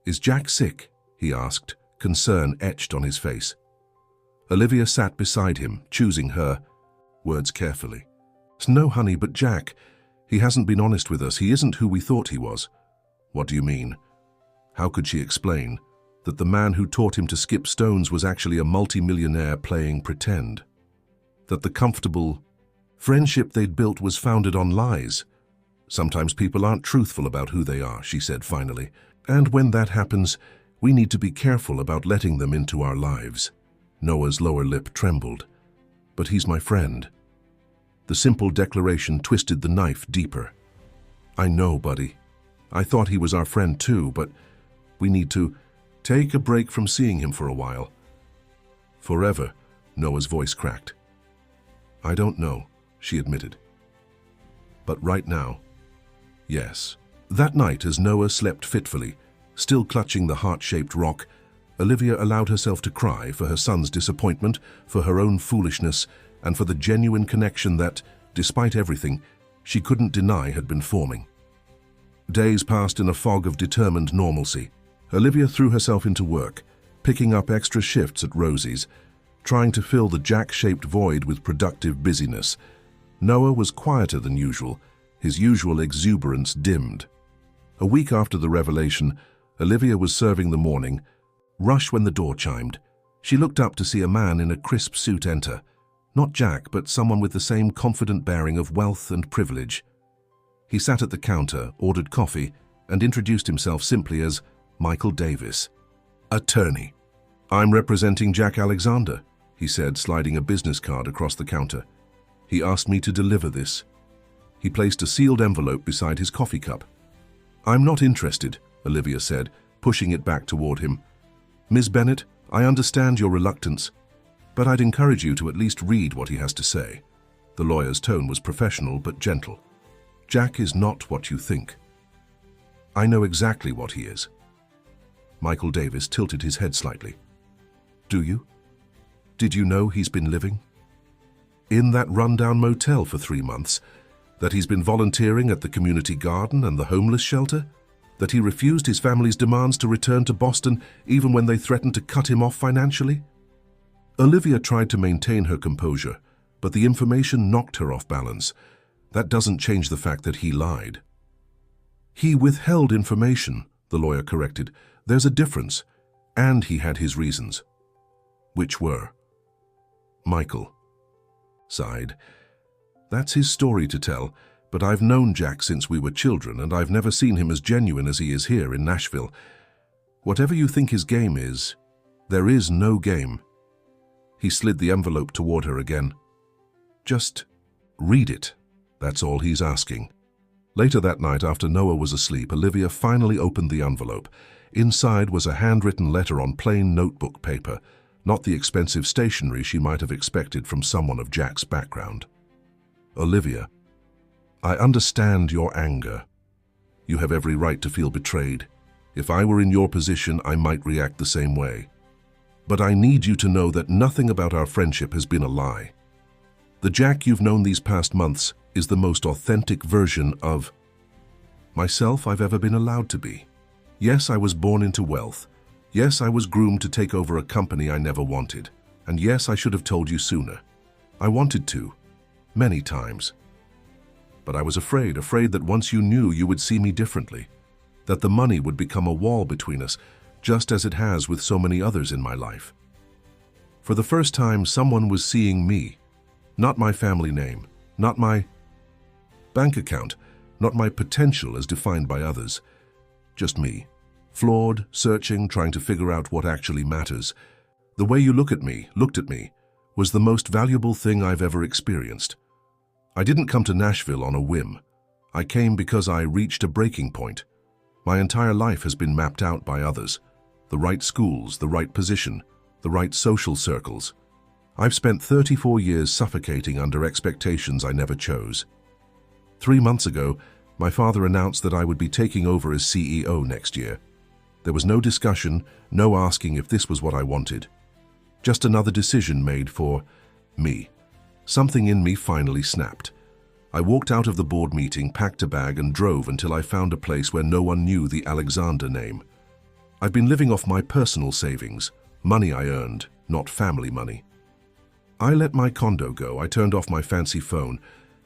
"Is Jack sick?" he asked, concern etched on his face. Olivia sat beside him, choosing her words carefully. "No, honey, but Jack, he hasn't been honest with us. He isn't who we thought he was." "What do you mean?" How could she explain that the man who taught him to skip stones was actually a multi-millionaire playing pretend? That the comfortable friendship they'd built was founded on lies? "Sometimes people aren't truthful about who they are," she said finally. "And when that happens, we need to be careful about letting them into our lives." Noah's lower lip trembled. "But he's my friend." The simple declaration twisted the knife deeper. "I know, buddy. I thought he was our friend too, but we need to take a break from seeing him for a while. Forever, Noah's voice cracked. I don't know, she admitted. But right now, yes. That night, as Noah slept fitfully, still clutching the heart-shaped rock, Olivia allowed herself to cry for her son's disappointment, for her own foolishness, and for the genuine connection that, despite everything, she couldn't deny had been forming. Days passed in a fog of determined normalcy. Olivia threw herself into work, picking up extra shifts at Rosie's, trying to fill the jack-shaped void with productive busyness. Noah was quieter than usual, his usual exuberance dimmed. A week after the revelation, Olivia was serving the morning. Rush when the door chimed. She looked up to see a man in a crisp suit enter. Not Jack, but someone with the same confident bearing of wealth and privilege. He sat at the counter, ordered coffee, and introduced himself simply as Michael Davis, attorney. I'm representing Jack Alexander, he said, sliding a business card across the counter. He asked me to deliver this. He placed a sealed envelope beside his coffee cup. I'm not interested, Olivia said, pushing it back toward him. Ms. Bennett, I understand your reluctance, but I'd encourage you to at least read what he has to say. The lawyer's tone was professional but gentle. Jack is not what you think. I know exactly what he is. Michael Davis tilted his head slightly. Do you? Did you know he's been living in that rundown motel for 3 months? That he's been volunteering at the community garden and the homeless shelter? That he refused his family's demands to return to Boston even when they threatened to cut him off financially? Olivia tried to maintain her composure, but the information knocked her off balance. That doesn't change the fact that he lied. He withheld information, the lawyer corrected. There's a difference, and he had his reasons. Which were? Michael sighed. That's his story to tell, but I've known Jack since we were children, and I've never seen him as genuine as he is here in Nashville. Whatever you think his game is, there is no game. He slid the envelope toward her again. Just read it. That's all he's asking. Later that night, after Noah was asleep, Olivia finally opened the envelope. Inside was a handwritten letter on plain notebook paper, not the expensive stationery she might have expected from someone of Jack's background. Olivia, I understand your anger. You have every right to feel betrayed. If I were in your position, I might react the same way. But I need you to know that nothing about our friendship has been a lie. The Jack you've known these past months is the most authentic version of myself I've ever been allowed to be. Yes, I was born into wealth. Yes, I was groomed to take over a company I never wanted. And yes, I should have told you sooner. I wanted to, many times. But I was afraid that once you knew, you would see me differently. That the money would become a wall between us, just as it has with so many others in my life. For the first time, someone was seeing me. Not my family name, not my bank account, not my potential as defined by others. Just me. Flawed, searching, trying to figure out what actually matters. The way you looked at me, was the most valuable thing I've ever experienced. I didn't come to Nashville on a whim. I came because I reached a breaking point. My entire life has been mapped out by others. The right schools, the right position, the right social circles. I've spent 34 years suffocating under expectations I never chose. 3 months ago, my father announced that I would be taking over as CEO next year. There was no discussion, no asking if this was what I wanted. Just another decision made for me. Something in me finally snapped. I walked out of the board meeting, packed a bag, and drove until I found a place where no one knew the Alexander name. I've been living off my personal savings, money I earned, not family money. I let my condo go. I turned off my fancy phone.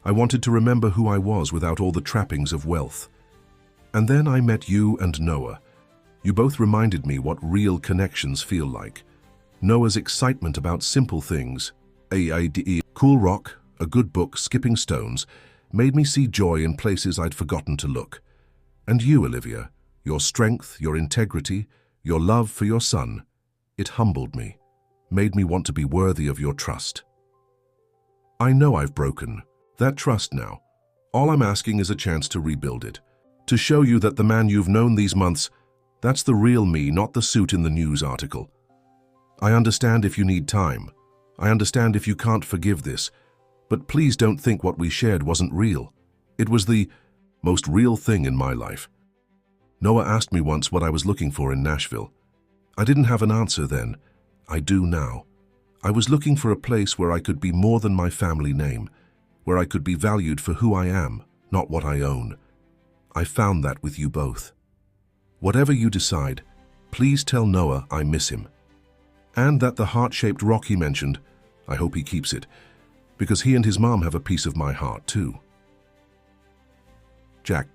I wanted to remember who I was without all the trappings of wealth. And then I met you and Noah. You both reminded me what real connections feel like. Noah's excitement about simple things, cool rock, a good book, skipping stones, made me see joy in places I'd forgotten to look. And you, Olivia, your strength, your integrity, your love for your son, it humbled me, made me want to be worthy of your trust. I know I've broken that trust now. All I'm asking is a chance to rebuild it. To show you that the man you've known these months, that's the real me, not the suit in the news article. I understand if you need time. I understand if you can't forgive this. But please don't think what we shared wasn't real. It was the most real thing in my life. Noah asked me once what I was looking for in Nashville. I didn't have an answer then. I do now. I was looking for a place where I could be more than my family name, where I could be valued for who I am, not what I own. I found that with you both. Whatever you decide, please tell Noah I miss him. And that the heart-shaped rock he mentioned, I hope he keeps it, because he and his mom have a piece of my heart too. Jack.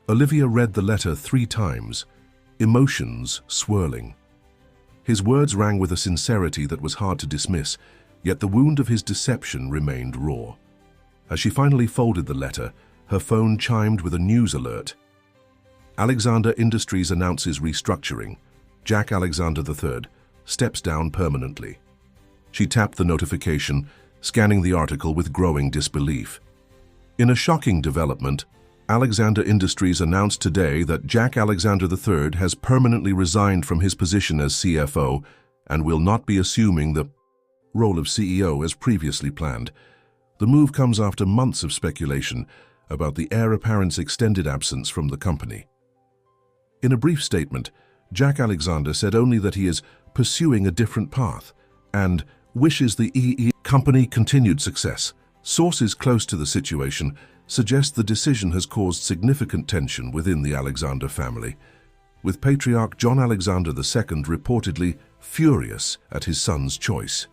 Olivia read the letter 3 times, emotions swirling. His words rang with a sincerity that was hard to dismiss, yet the wound of his deception remained raw. As she finally folded the letter, her phone chimed with a news alert. Alexander Industries announces restructuring. Jack Alexander III steps down permanently. She tapped the notification, scanning the article with growing disbelief. In a shocking development, Alexander Industries announced today that Jack Alexander III has permanently resigned from his position as CFO and will not be assuming the role of CEO as previously planned. The move comes after months of speculation about the heir apparent's extended absence from the company. In a brief statement, Jack Alexander said only that he is pursuing a different path and wishes the EE company continued success. Sources close to the situation suggest the decision has caused significant tension within the Alexander family, with Patriarch John Alexander II reportedly furious at his son's choice.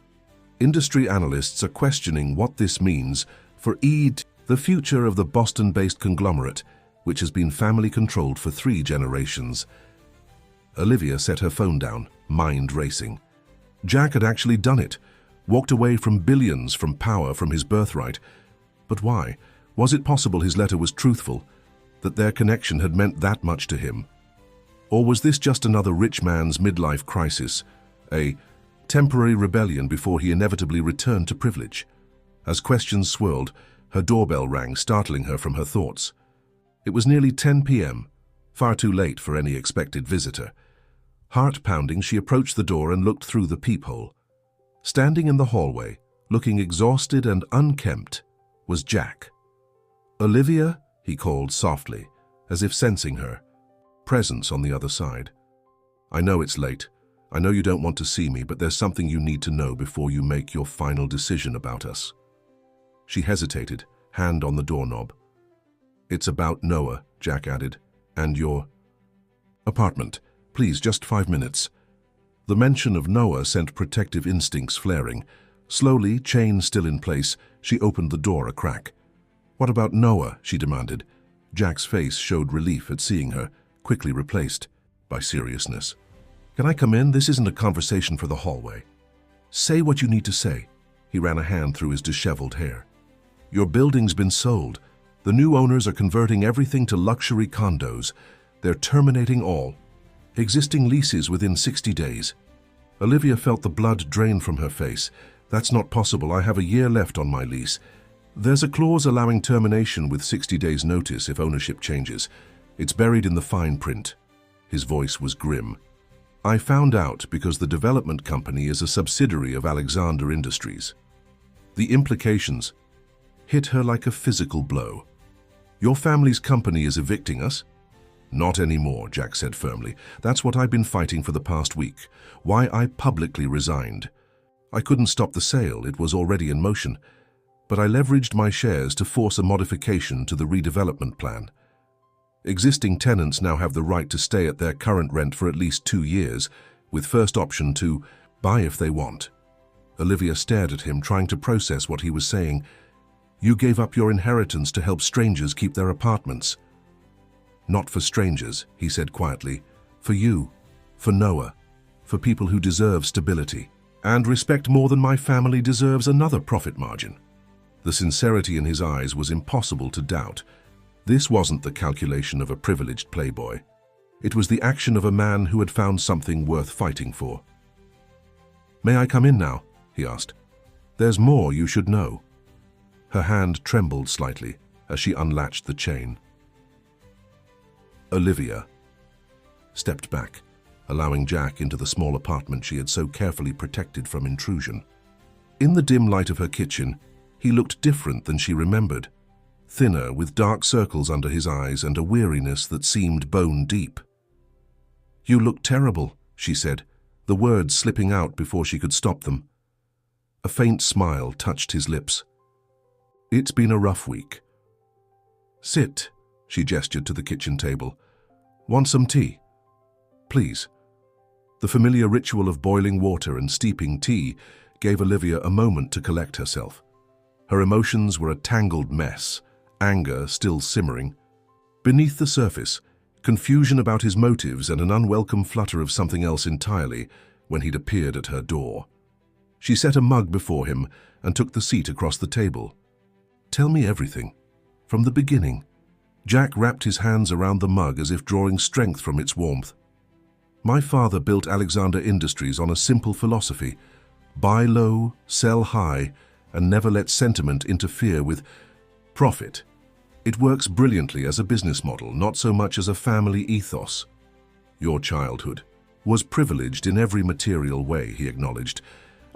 Industry analysts are questioning what this means for EE, the future of the Boston-based conglomerate, which has been family-controlled for 3 generations. Olivia set her phone down, mind racing. Jack had actually done it, walked away from billions, from power, from his birthright. But why? Was it possible his letter was truthful, that their connection had meant that much to him? Or was this just another rich man's midlife crisis, a temporary rebellion before he inevitably returned to privilege? As questions swirled, her doorbell rang, startling her from her thoughts. It was nearly 10 p.m., far too late for any expected visitor. Heart-pounding, she approached the door and looked through the peephole. Standing in the hallway, looking exhausted and unkempt, was Jack. "Olivia?" he called softly, as if sensing her presence on the other side. "I know it's late. I know you don't want to see me, but there's something you need to know before you make your final decision about us." She hesitated, hand on the doorknob. "It's about Noah," Jack added, "and your apartment. Please, just 5 minutes." The mention of Noah sent protective instincts flaring. Slowly, chain still in place, she opened the door a crack. "What about Noah?" she demanded. Jack's face showed relief at seeing her, quickly replaced by seriousness. "Can I come in? This isn't a conversation for the hallway." "Say what you need to say." He ran a hand through his disheveled hair. "Your building's been sold. The new owners are converting everything to luxury condos. They're terminating all existing leases within 60 days. Olivia felt the blood drain from her face. "That's not possible. I have a year left on my lease. There's a clause allowing termination with 60 days' notice if ownership changes. It's buried in the fine print." His voice was grim. "I found out because the development company is a subsidiary of Alexander Industries." The implications hit her like a physical blow. "Your family's company is evicting us?" "Not anymore," Jack said firmly. "That's what I've been fighting for the past week. Why I publicly resigned. I couldn't stop the sale, it was already in motion. But I leveraged my shares to force a modification to the redevelopment plan. Existing tenants now have the right to stay at their current rent for at least 2 years, with first option to buy if they want." Olivia stared at him, trying to process what he was saying. "You gave up your inheritance to help strangers keep their apartments." "Not for strangers," he said quietly. "For you, for Noah, for people who deserve stability. And respect more than my family deserves another profit margin." The sincerity in his eyes was impossible to doubt. This wasn't the calculation of a privileged playboy. It was the action of a man who had found something worth fighting for. "May I come in now?" he asked. "There's more you should know." Her hand trembled slightly as she unlatched the chain. Olivia stepped back, allowing Jack into the small apartment she had so carefully protected from intrusion. In the dim light of her kitchen, he looked different than she remembered, thinner, with dark circles under his eyes and a weariness that seemed bone deep. "You look terrible," she said, the words slipping out before she could stop them. A faint smile touched his lips. "It's been a rough week." "Sit," she gestured to the kitchen table. "Want some tea?" "Please." The familiar ritual of boiling water and steeping tea gave Olivia a moment to collect herself. Her emotions were a tangled mess, anger still simmering. Beneath the surface, confusion about his motives and an unwelcome flutter of something else entirely when he'd appeared at her door. She set a mug before him and took the seat across the table. "Tell me everything, from the beginning." Jack wrapped his hands around the mug as if drawing strength from its warmth. "My father built Alexander Industries on a simple philosophy: buy low, sell high, and never let sentiment interfere with profit. It works brilliantly as a business model, not so much as a family ethos." "Your childhood was privileged in every material way," he acknowledged,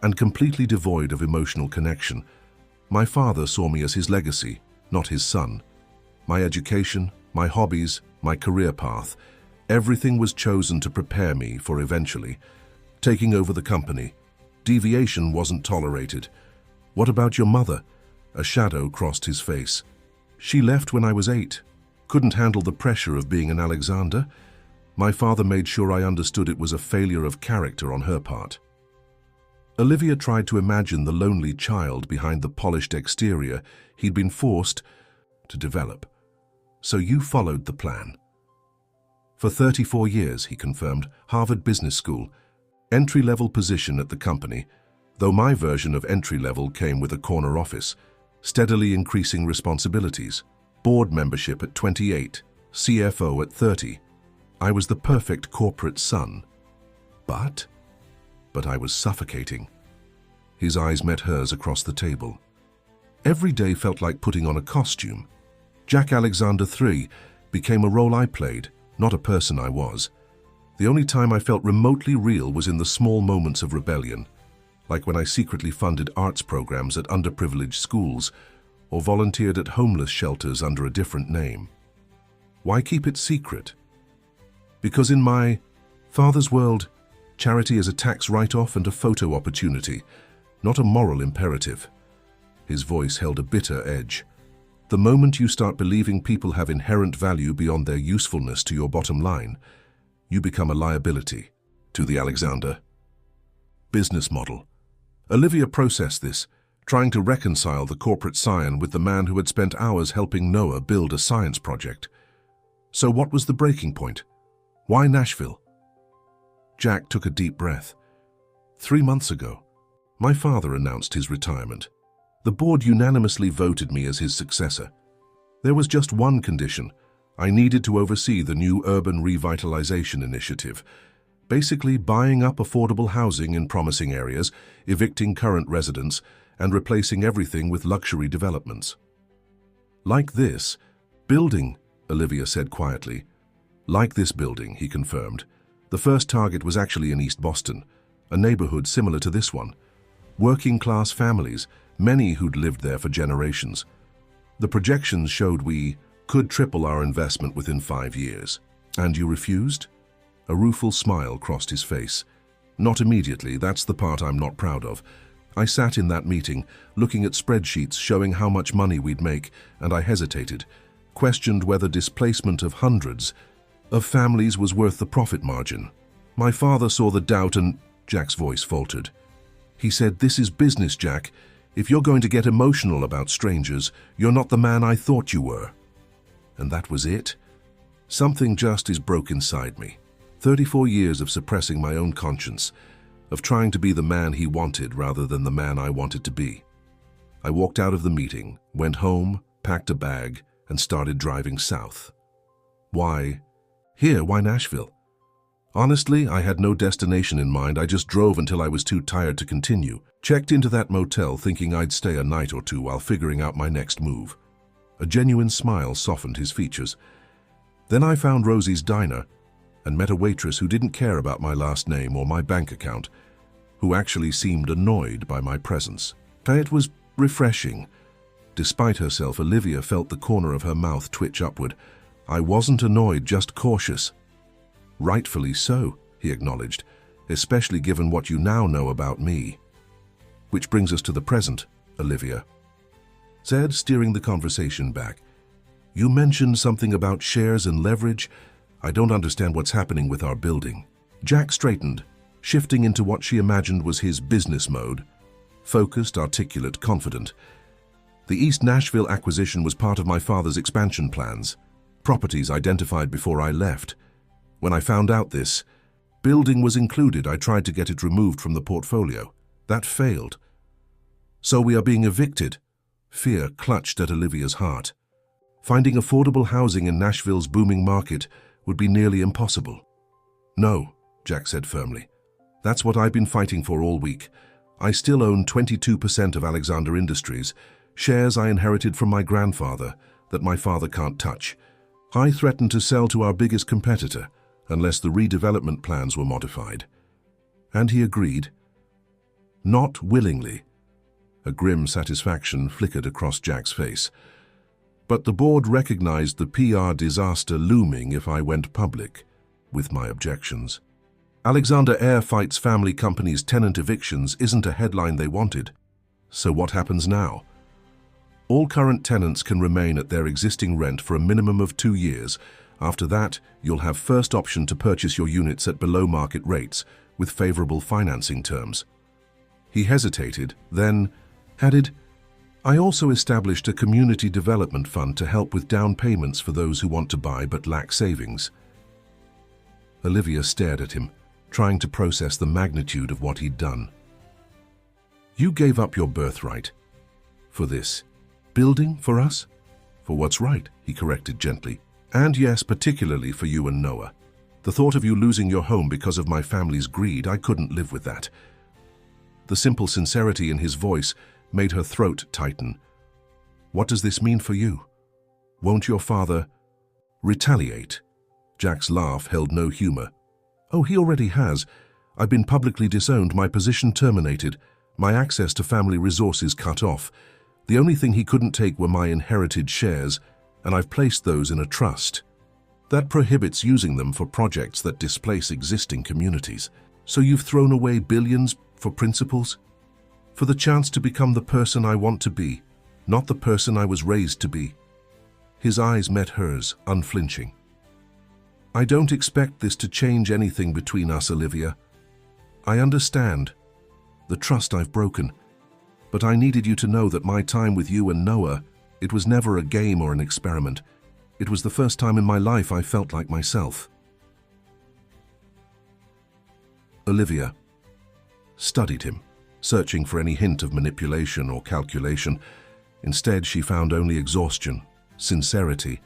"and completely devoid of emotional connection. My father saw me as his legacy, not his son. My education, my hobbies, my career path, everything was chosen to prepare me for eventually taking over the company. Deviation wasn't tolerated." "What about your mother?" A shadow crossed his face. "She left when I was 8. Couldn't handle the pressure of being an Alexander. My father made sure I understood it was a failure of character on her part." Olivia tried to imagine the lonely child behind the polished exterior he'd been forced to develop. "So you followed the plan." "For 34 years, he confirmed. Harvard Business School. Entry-level position at the company, though my version of entry-level came with a corner office, steadily increasing responsibilities. Board membership at 28, CFO at 30. I was the perfect corporate son. But I was suffocating." His eyes met hers across the table. "Every day felt like putting on a costume. Jack Alexander III became a role I played, not a person I was. The only time I felt remotely real was in the small moments of rebellion, like when I secretly funded arts programs at underprivileged schools or volunteered at homeless shelters under a different name. Why keep it secret? Because in my father's world, charity is a tax write-off and a photo opportunity, not a moral imperative." His voice held a bitter edge. "The moment you start believing people have inherent value beyond their usefulness to your bottom line, you become a liability to the Alexander business model." Olivia processed this, trying to reconcile the corporate scion with the man who had spent hours helping Noah build a science project. So what was the breaking point? Why Nashville? Jack took a deep breath. 3 months ago, my father announced his retirement. The board unanimously voted me as his successor. There was just one condition. I needed to oversee the new urban revitalization initiative, basically buying up affordable housing in promising areas, evicting current residents, and replacing everything with luxury developments. "Like this building," Olivia said quietly. "Like this building," he confirmed. The first target was actually in East Boston, a neighborhood similar to this one. Working-class families, many who'd lived there for generations. The projections showed we could triple our investment within 5 years. "And you refused?" A rueful smile crossed his face. "Not immediately, that's the part I'm not proud of. I sat in that meeting, looking at spreadsheets showing how much money we'd make, and I hesitated, questioned whether displacement of hundreds of families was worth the profit margin. My father saw the doubt and..." Jack's voice faltered. He said, "This is business, Jack. If you're going to get emotional about strangers, you're not the man I thought you were." And that was it. Something just broke inside me. 34 years of suppressing my own conscience, of trying to be the man he wanted rather than the man I wanted to be. I walked out of the meeting, went home, packed a bag, and started driving south. Why here? Why Nashville? Honestly, I had no destination in mind. I just drove until I was too tired to continue. Checked into that motel thinking I'd stay a night or two while figuring out my next move. A genuine smile softened his features. Then I found Rosie's diner and met a waitress who didn't care about my last name or my bank account, who actually seemed annoyed by my presence. It was refreshing. Despite herself, Olivia felt the corner of her mouth twitch upward. I wasn't annoyed, just cautious. Rightfully so, he acknowledged, especially given what you now know about me. Which brings us to the present, Olivia said, steering the conversation back. You mentioned something about shares and leverage. I don't understand what's happening with our building. Jack straightened, shifting into what she imagined was his business mode. Focused, articulate, confident. The East Nashville acquisition was part of my father's expansion plans. Properties identified before I left. When I found out this building was included, I tried to get it removed from the portfolio. That failed. So we are being evicted. Fear clutched at Olivia's heart. Finding affordable housing in Nashville's booming market would be nearly impossible. No, Jack said firmly. That's what I've been fighting for all week. I still own 22% of Alexander Industries, shares I inherited from my grandfather that my father can't touch. I threatened to sell to our biggest competitor unless the redevelopment plans were modified. And he agreed. Not willingly. A grim satisfaction flickered across Jack's face. But the board recognized the PR disaster looming if I went public with my objections. Alexander Air fights family companies' tenant evictions isn't a headline they wanted. So what happens now? All current tenants can remain at their existing rent for a minimum of 2 years. After that, you'll have first option to purchase your units at below market rates with favorable financing terms. He hesitated, then added, I also established a community development fund to help with down payments for those who want to buy but lack savings. Olivia stared at him, trying to process the magnitude of what he'd done. You gave up your birthright. For this building, for us? For what's right, he corrected gently. And yes, particularly for you and Noah. The thought of you losing your home because of my family's greed, I couldn't live with that. The simple sincerity in his voice made her throat tighten. What does this mean for you? Won't your father retaliate? Jack's laugh held no humor. Oh, he already has. I've been publicly disowned, my position terminated, my access to family resources cut off. The only thing he couldn't take were my inherited shares, and I've placed those in a trust. That prohibits using them for projects that displace existing communities. So you've thrown away billions for principles? For the chance to become the person I want to be, not the person I was raised to be. His eyes met hers, unflinching. I don't expect this to change anything between us, Olivia. I understand the trust I've broken, but I needed you to know that my time with you and Noah, it was never a game or an experiment. It was the first time in my life I felt like myself. Olivia studied him, searching for any hint of manipulation or calculation. Instead, she found only exhaustion, sincerity,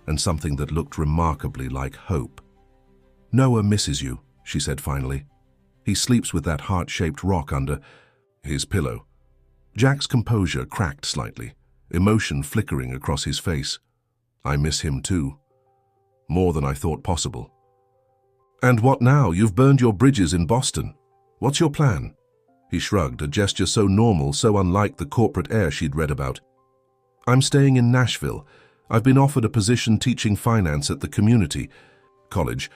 and something that looked remarkably like hope. Noah misses you, she said finally. He sleeps with that heart-shaped rock under his pillow. Jack's composure cracked slightly, emotion flickering across his face. I miss him too. More than I thought possible. And what now? You've burned your bridges in Boston. What's your plan? He shrugged, a gesture so normal, so unlike the corporate air she'd read about. I'm staying in Nashville. I've been offered a position teaching finance at the community college.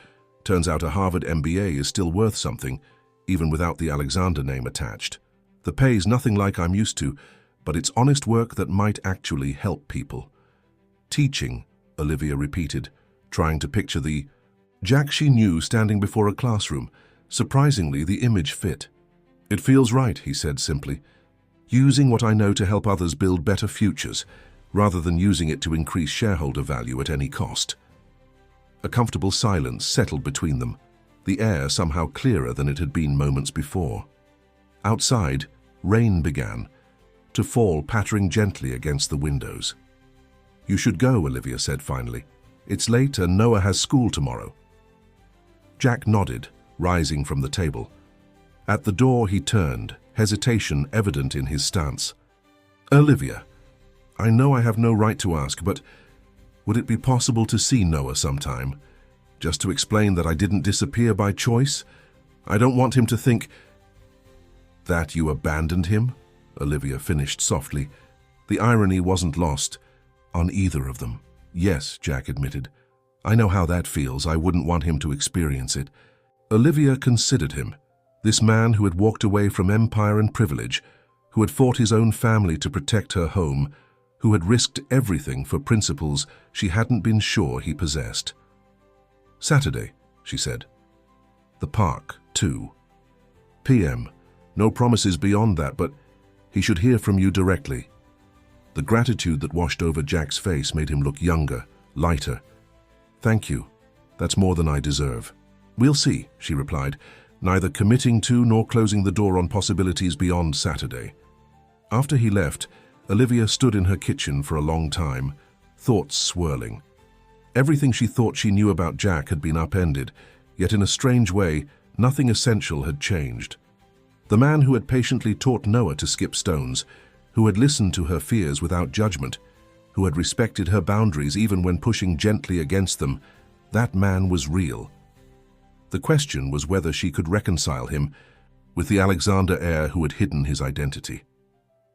Turns out a Harvard MBA is still worth something, even without the Alexander name attached. The pay's nothing like I'm used to, but it's honest work that might actually help people. Teaching, Olivia repeated, trying to picture the Jack she knew standing before a classroom. Surprisingly, the image fit. It feels right, he said simply. Using what I know to help others build better futures, rather than using it to increase shareholder value at any cost. A comfortable silence settled between them, the air somehow clearer than it had been moments before. Outside, rain began to fall, pattering gently against the windows. You should go, Olivia said finally. It's late and Noah has school tomorrow. Jack nodded, rising from the table. At the door he turned, hesitation evident in his stance. Olivia, I know I have no right to ask, but Would it be possible to see Noah sometime? Just to explain that I didn't disappear by choice? I don't want him to think that you abandoned him, Olivia finished softly. The irony wasn't lost on either of them. Yes, Jack admitted. I know how that feels. I wouldn't want him to experience it. Olivia considered him, this man who had walked away from empire and privilege, who had fought his own family to protect her home, who had risked everything for principles she hadn't been sure he possessed. Saturday, she said. The park, 2 p.m. No promises beyond that, but he should hear from you directly. The gratitude that washed over Jack's face made him look younger, lighter. Thank you. That's more than I deserve. We'll see, she replied, neither committing to nor closing the door on possibilities beyond Saturday. After he left, Olivia stood in her kitchen for a long time, thoughts swirling. Everything she thought she knew about Jack had been upended, yet in a strange way, nothing essential had changed. The man who had patiently taught Noah to skip stones, who had listened to her fears without judgment, who had respected her boundaries even when pushing gently against them, that man was real. The question was whether she could reconcile him with the Alexander heir who had hidden his identity.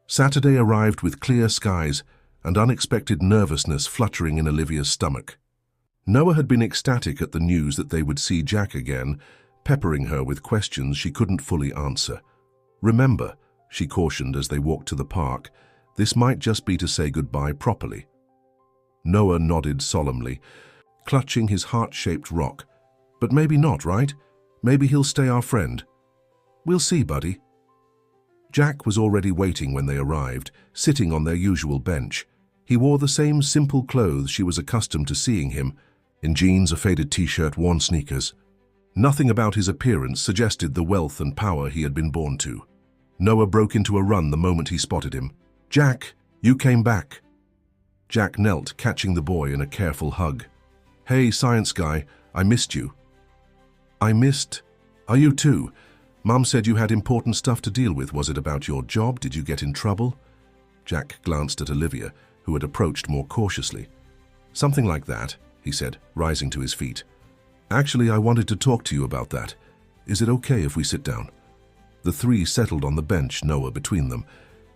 Saturday arrived with clear skies and unexpected nervousness fluttering in Olivia's stomach. Noah had been ecstatic at the news that they would see Jack again, peppering her with questions she couldn't fully answer. Remember, she cautioned as they walked to the park, this might just be to say goodbye properly. Noah nodded solemnly, clutching his heart-shaped rock. But maybe not, right? Maybe he'll stay our friend. We'll see, buddy. Jack was already waiting when they arrived, sitting on their usual bench. He wore the same simple clothes she was accustomed to seeing him, in jeans, a faded t-shirt, worn sneakers. Nothing about his appearance suggested the wealth and power he had been born to. Noah broke into a run the moment he spotted him. Jack, you came back. Jack knelt, catching the boy in a careful hug. Hey, science guy, I missed you. I missed? Are you too? Mum said you had important stuff to deal with. Was it about your job? Did you get in trouble? Jack glanced at Olivia, who had approached more cautiously. Something like that, he said, rising to his feet. Actually, I wanted to talk to you about that. Is it okay if we sit down? The three settled on the bench, Noah between them.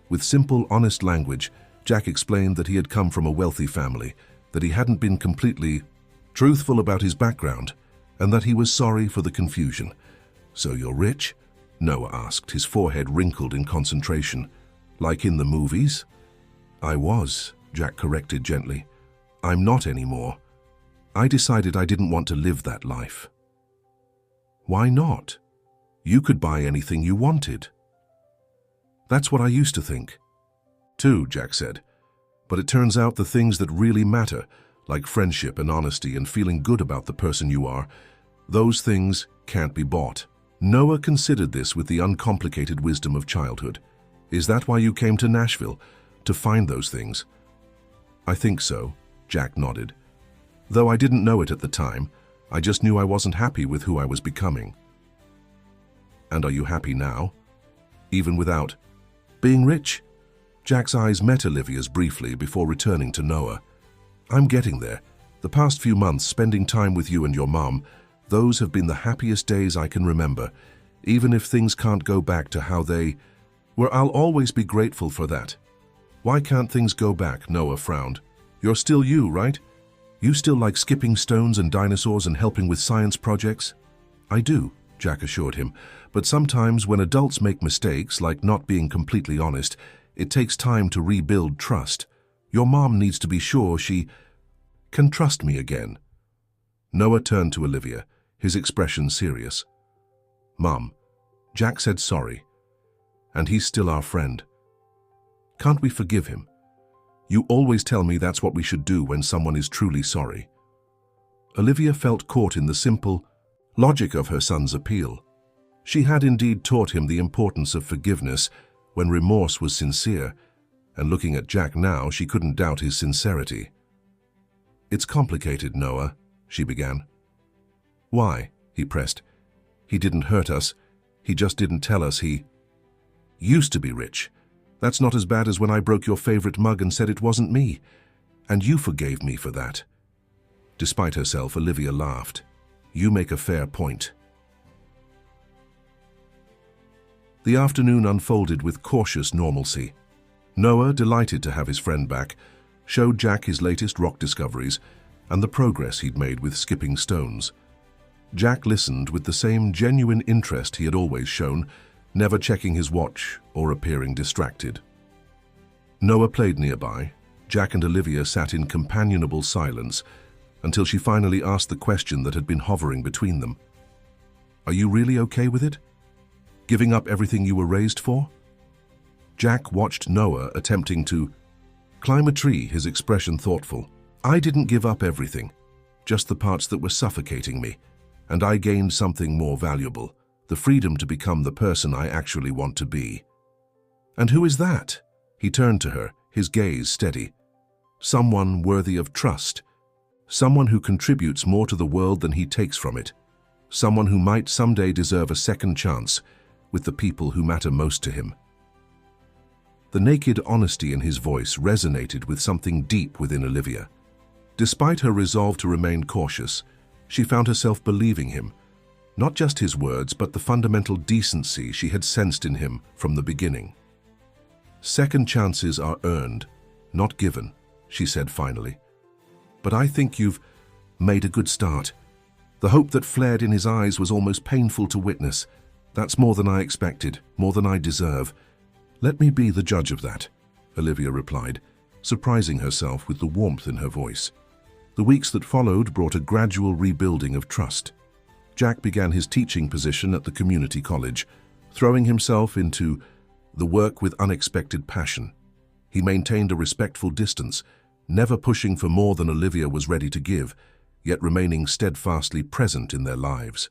With simple, honest language, Jack explained that he had come from a wealthy family, that he hadn't been completely truthful about his background, and that he was sorry for the confusion. So you're rich? Noah asked, his forehead wrinkled in concentration. Like in the movies? I was, Jack corrected gently. I'm not anymore. I decided I didn't want to live that life. Why not? You could buy anything you wanted. That's what I used to think. Too, Jack said. But it turns out the things that really matter, like friendship and honesty and feeling good about the person you are, those things can't be bought. Noah considered this with the uncomplicated wisdom of childhood. Is that why you came to Nashville? To find those things? I think so, Jack nodded. Though I didn't know it at the time, I just knew I wasn't happy with who I was becoming. And are you happy now? Even without being rich? Jack's eyes met Olivia's briefly before returning to Noah. I'm getting there. The past few months spending time with you and your mom, those have been the happiest days I can remember, even if things can't go back to how they were. I'll always be grateful for that. Why can't things go back? Noah frowned. You're still you, right? You still like skipping stones and dinosaurs and helping with science projects? I do, Jack assured him, but sometimes when adults make mistakes, like not being completely honest, it takes time to rebuild trust. Your mom needs to be sure she can trust me again. Noah turned to Olivia, his expression serious. Mom, Jack said sorry, and he's still our friend. Can't we forgive him? You always tell me that's what we should do when someone is truly sorry. Olivia felt caught in the simple logic of her son's appeal. She had indeed taught him the importance of forgiveness when remorse was sincere, and looking at Jack now, she couldn't doubt his sincerity. It's complicated, Noah, she began. Why? He pressed. He didn't hurt us. He just didn't tell us he used to be rich. That's not as bad as when I broke your favorite mug and said it wasn't me. And you forgave me for that." Despite herself, Olivia laughed. "You make a fair point." The afternoon unfolded with cautious normalcy. Noah, delighted to have his friend back, showed Jack his latest rock discoveries and the progress he'd made with skipping stones. Jack listened with the same genuine interest he had always shown, never checking his watch or appearing distracted. Noah played nearby. Jack and Olivia sat in companionable silence until she finally asked the question that had been hovering between them. "Are you really okay with it? Giving up everything you were raised for?" Jack watched Noah attempting to climb a tree, his expression thoughtful. "I didn't give up everything, just the parts that were suffocating me, and I gained something more valuable, the freedom to become the person I actually want to be." "And who is that?" He turned to her, his gaze steady. "Someone worthy of trust. Someone who contributes more to the world than he takes from it. Someone who might someday deserve a second chance with the people who matter most to him." The naked honesty in his voice resonated with something deep within Olivia. Despite her resolve to remain cautious, she found herself believing him, not just his words, but the fundamental decency she had sensed in him from the beginning. "Second chances are earned, not given," she said finally. "But I think you've made a good start." The hope that flared in his eyes was almost painful to witness. "That's more than I expected, more than I deserve. Let me be the judge of that," Olivia replied, surprising herself with the warmth in her voice. The weeks that followed brought a gradual rebuilding of trust. Jack began his teaching position at the community college, throwing himself into the work with unexpected passion. He maintained a respectful distance, never pushing for more than Olivia was ready to give, yet remaining steadfastly present in their lives.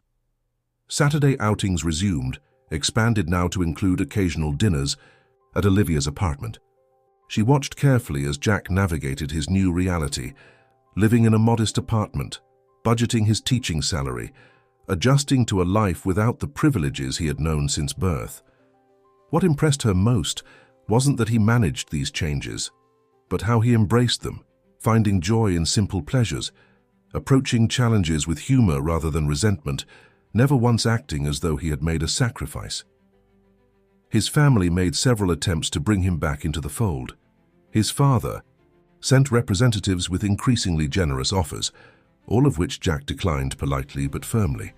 Saturday outings resumed, expanded now to include occasional dinners at Olivia's apartment. She watched carefully as Jack navigated his new reality, living in a modest apartment, budgeting his teaching salary, adjusting to a life without the privileges he had known since birth. What impressed her most wasn't that he managed these changes, but how he embraced them, finding joy in simple pleasures, approaching challenges with humor rather than resentment, never once acting as though he had made a sacrifice. His family made several attempts to bring him back into the fold. His father sent representatives with increasingly generous offers, all of which Jack declined politely but firmly.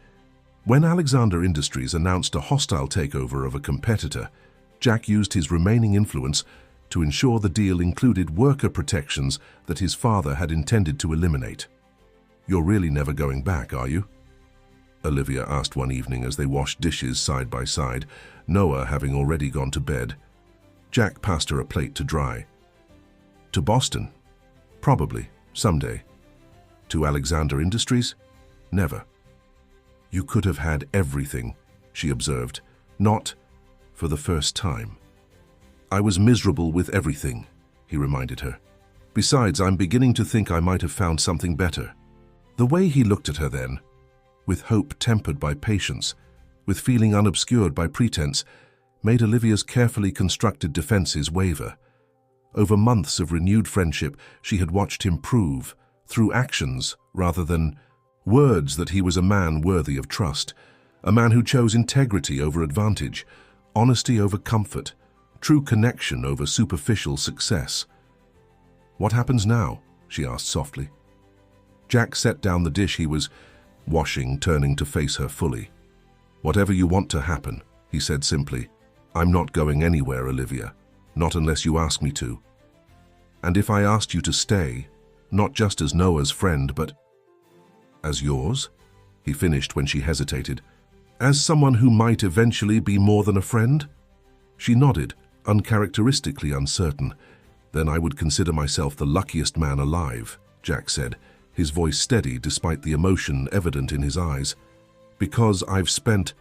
When Alexander Industries announced a hostile takeover of a competitor, Jack used his remaining influence to ensure the deal included worker protections that his father had intended to eliminate. "You're really never going back, are you?" Olivia asked one evening as they washed dishes side by side, Noah having already gone to bed. Jack passed her a plate to dry. "To Boston? Probably, someday. To Alexander Industries? Never." "You could have had everything," she observed, "not for the first time." "I was miserable with everything," he reminded her. "Besides, I'm beginning to think I might have found something better." The way he looked at her then, with hope tempered by patience, with feeling unobscured by pretense, made Olivia's carefully constructed defenses waver. Over months of renewed friendship, she had watched him prove, through actions rather than words, that he was a man worthy of trust, a man who chose integrity over advantage, honesty over comfort, true connection over superficial success. "What happens now?" she asked softly. Jack set down the dish he was washing, turning to face her fully. "Whatever you want to happen," he said simply. "I'm not going anywhere, Olivia, not unless you ask me to. And if I asked you to stay, not just as Noah's friend, but as yours?" he finished when she hesitated. "As someone who might eventually be more than a friend?" She nodded, uncharacteristically uncertain. "Then I would consider myself the luckiest man alive," Jack said, his voice steady despite the emotion evident in his eyes. "Because I've spent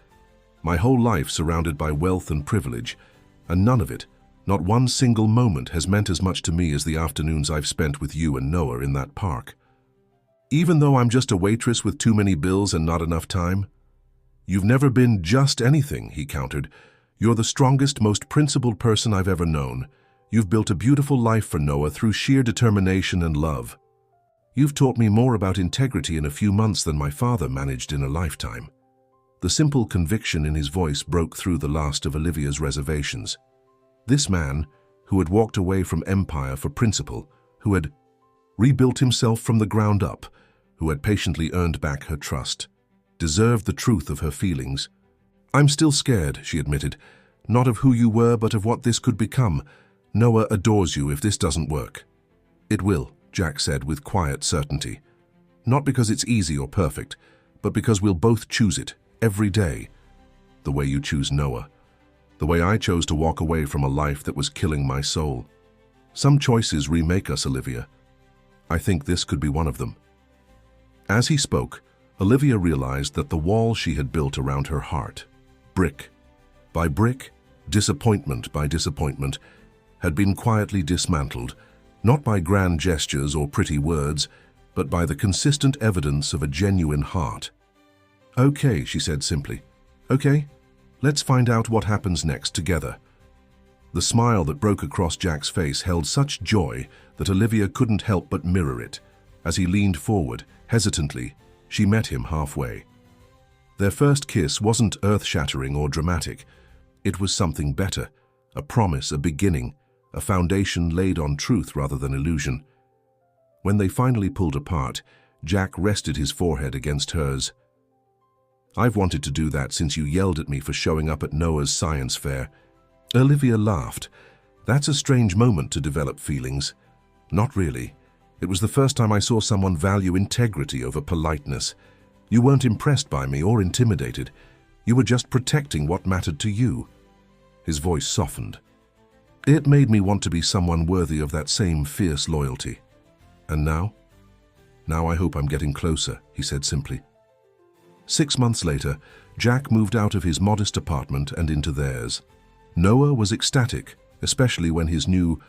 my whole life surrounded by wealth and privilege, and none of it, not one single moment, has meant as much to me as the afternoons I've spent with you and Noah in that park. Even though I'm just a waitress with too many bills and not enough time?" "You've never been just anything," he countered. "You're the strongest, most principled person I've ever known. You've built a beautiful life for Noah through sheer determination and love. You've taught me more about integrity in a few months than my father managed in a lifetime." The simple conviction in his voice broke through the last of Olivia's reservations. This man, who had walked away from empire for principle, who had rebuilt himself from the ground up, who had patiently earned back her trust, deserved the truth of her feelings. "I'm still scared," she admitted, "not of who you were, but of what this could become. Noah adores you if this doesn't work." "It will," Jack said with quiet certainty. "Not because it's easy or perfect, but because we'll both choose it, every day. The way you choose Noah. The way I chose to walk away from a life that was killing my soul. Some choices remake us, Olivia. I think this could be one of them." As he spoke, Olivia realized that the wall she had built around her heart, brick by brick, disappointment by disappointment, had been quietly dismantled, not by grand gestures or pretty words, but by the consistent evidence of a genuine heart. "Okay," she said simply. "Okay, let's find out what happens next together." The smile that broke across Jack's face held such joy that Olivia couldn't help but mirror it. As he leaned forward, hesitantly, she met him halfway. Their first kiss wasn't earth-shattering or dramatic. It was something better, a promise, a beginning, a foundation laid on truth rather than illusion. When they finally pulled apart, Jack rested his forehead against hers. "I've wanted to do that since you yelled at me for showing up at Noah's science fair." Olivia laughed. "That's a strange moment to develop feelings." "Not really. It was the first time I saw someone value integrity over politeness. You weren't impressed by me or intimidated. You were just protecting what mattered to you." His voice softened. "It made me want to be someone worthy of that same fierce loyalty. And now? Now I hope I'm getting closer," he said simply. 6 months later, Jack moved out of his modest apartment and into theirs. Noah was ecstatic, especially when his new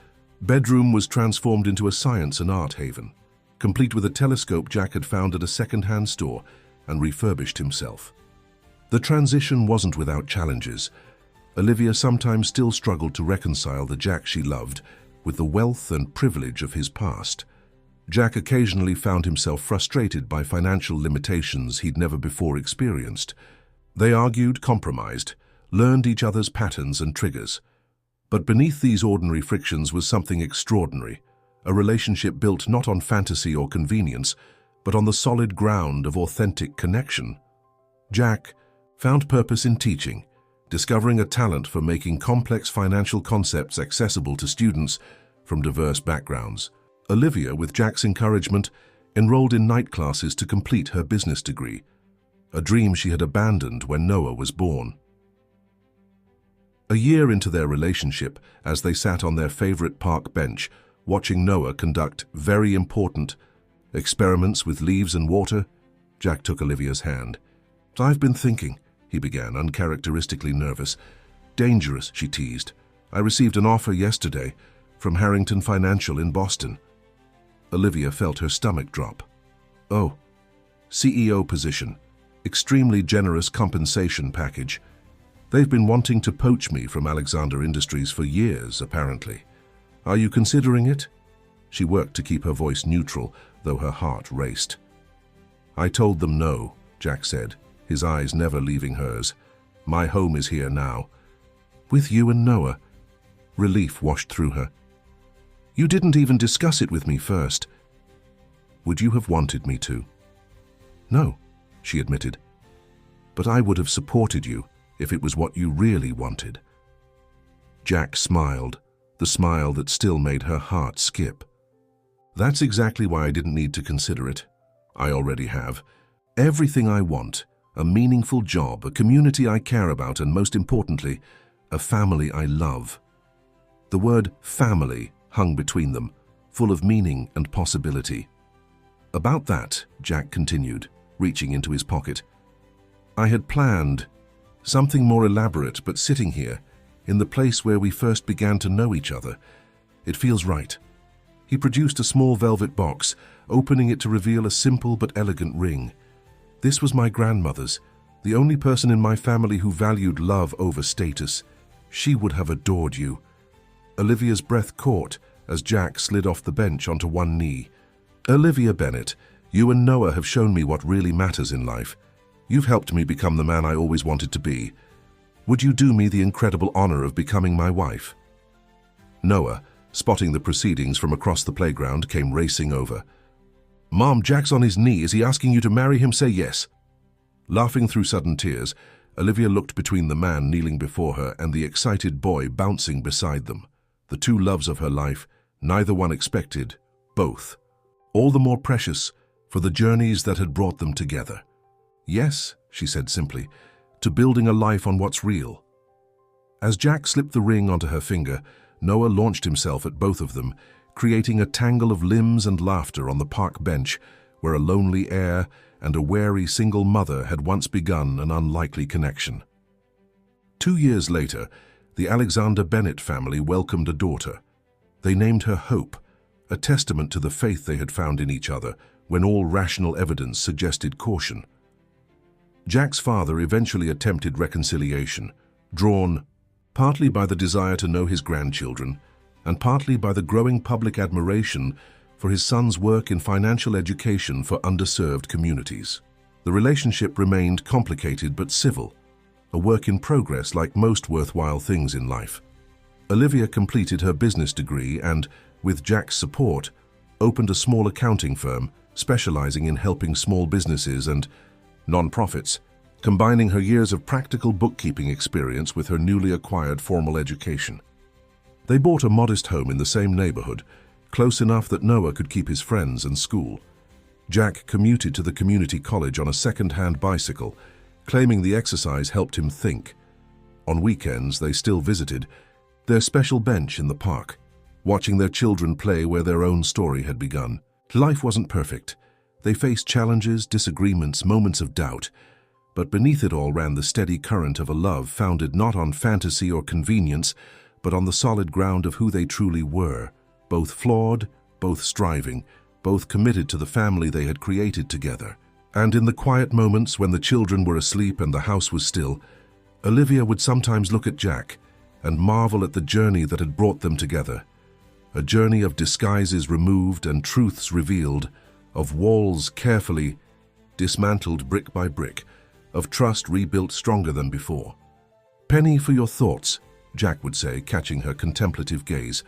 bedroom was transformed into a science and art haven, complete with a telescope Jack had found at a second-hand store and refurbished himself. The transition wasn't without challenges. Olivia sometimes still struggled to reconcile the Jack she loved with the wealth and privilege of his past. Jack occasionally found himself frustrated by financial limitations he'd never before experienced. They argued, compromised, learned each other's patterns and triggers. But beneath these ordinary frictions was something extraordinary, a relationship built not on fantasy or convenience, but on the solid ground of authentic connection. Jack found purpose in teaching, discovering a talent for making complex financial concepts accessible to students from diverse backgrounds. Olivia, with Jack's encouragement, enrolled in night classes to complete her business degree, a dream she had abandoned when Noah was born. A year into their relationship, as they sat on their favorite park bench, watching Noah conduct very important experiments with leaves and water, Jack took Olivia's hand. "I've been thinking," he began, uncharacteristically nervous. "Dangerous," she teased. "I received an offer yesterday from Harrington Financial in Boston." Olivia felt her stomach drop. "Oh, CEO position, extremely generous compensation package. They've been wanting to poach me from Alexander Industries for years, apparently. Are you considering it?" She worked to keep her voice neutral, though her heart raced. "I told them no," Jack said, his eyes never leaving hers. "My home is here now." "With you and Noah?" Relief washed through her. "You didn't even discuss it with me first." "Would you have wanted me to?" "No," she admitted. "But I would have supported you if it was what you really wanted." Jack smiled, the smile that still made her heart skip. "That's exactly why I didn't need to consider it. I already have. Everything I want, a meaningful job, a community I care about, and most importantly, a family I love." The word family hung between them, full of meaning and possibility. "About that," Jack continued, reaching into his pocket, "I had planned something more elaborate, but sitting here, in the place where we first began to know each other, it feels right." He produced a small velvet box, opening it to reveal a simple but elegant ring. "This was my grandmother's, the only person in my family who valued love over status. She would have adored you." Olivia's breath caught as Jack slid off the bench onto one knee. "Olivia Bennett, you and Noah have shown me what really matters in life. You've helped me become the man I always wanted to be. Would you do me the incredible honor of becoming my wife?" Noah, spotting the proceedings from across the playground, came racing over. "Mom, Jack's on his knee. Is he asking you to marry him? Say yes." Laughing through sudden tears, Olivia looked between the man kneeling before her and the excited boy bouncing beside them. The two loves of her life, neither one expected, both. All the more precious for the journeys that had brought them together. "Yes," she said simply, "to building a life on what's real." As Jack slipped the ring onto her finger, Noah launched himself at both of them, creating a tangle of limbs and laughter on the park bench where a lonely heir and a wary single mother had once begun an unlikely connection. 2 years later, the Alexander Bennett family welcomed a daughter. They named her Hope, a testament to the faith they had found in each other when all rational evidence suggested caution. Jack's father eventually attempted reconciliation, drawn partly by the desire to know his grandchildren and partly by the growing public admiration for his son's work in financial education for underserved communities. The relationship remained complicated but civil, a work in progress like most worthwhile things in life. Olivia completed her business degree and, with Jack's support, opened a small accounting firm specializing in helping small businesses and non-profits, combining her years of practical bookkeeping experience with her newly acquired formal education. They bought a modest home in the same neighborhood, close enough that Noah could keep his friends and school. Jack commuted to the community college on a second-hand bicycle, claiming the exercise helped him think. On weekends, they still visited their special bench in the park, watching their children play where their own story had begun. Life wasn't perfect. They faced challenges, disagreements, moments of doubt, but beneath it all ran the steady current of a love founded not on fantasy or convenience, but on the solid ground of who they truly were, both flawed, both striving, both committed to the family they had created together. And in the quiet moments when the children were asleep and the house was still, Olivia would sometimes look at Jack and marvel at the journey that had brought them together. A journey of disguises removed and truths revealed, of walls carefully dismantled brick by brick, of trust rebuilt stronger than before. "Penny for your thoughts," Jack would say, catching her contemplative gaze.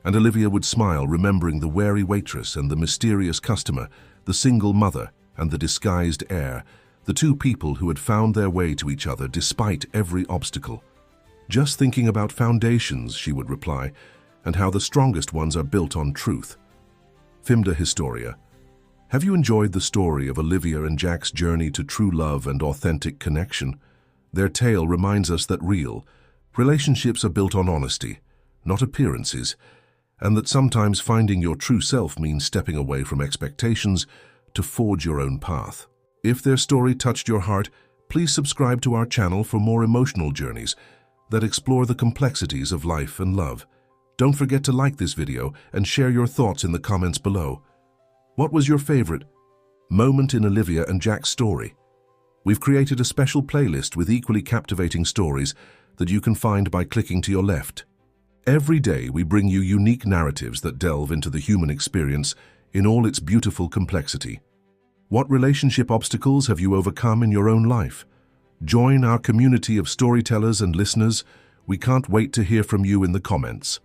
And Olivia would smile, remembering the wary waitress and the mysterious customer, the single mother and the disguised heir, the two people who had found their way to each other despite every obstacle. "Just thinking about foundations," she would reply, "and how the strongest ones are built on truth." Fimda Historia. Have you enjoyed the story of Olivia and Jack's journey to true love and authentic connection? Their tale reminds us that real relationships are built on honesty, not appearances, and that sometimes finding your true self means stepping away from expectations to forge your own path. If their story touched your heart, please subscribe to our channel for more emotional journeys that explore the complexities of life and love. Don't forget to like this video and share your thoughts in the comments below. What was your favorite moment in Olivia and Jack's story? We've created a special playlist with equally captivating stories that you can find by clicking to your left. Every day we bring you unique narratives that delve into the human experience in all its beautiful complexity. What relationship obstacles have you overcome in your own life? Join our community of storytellers and listeners. We can't wait to hear from you in the comments.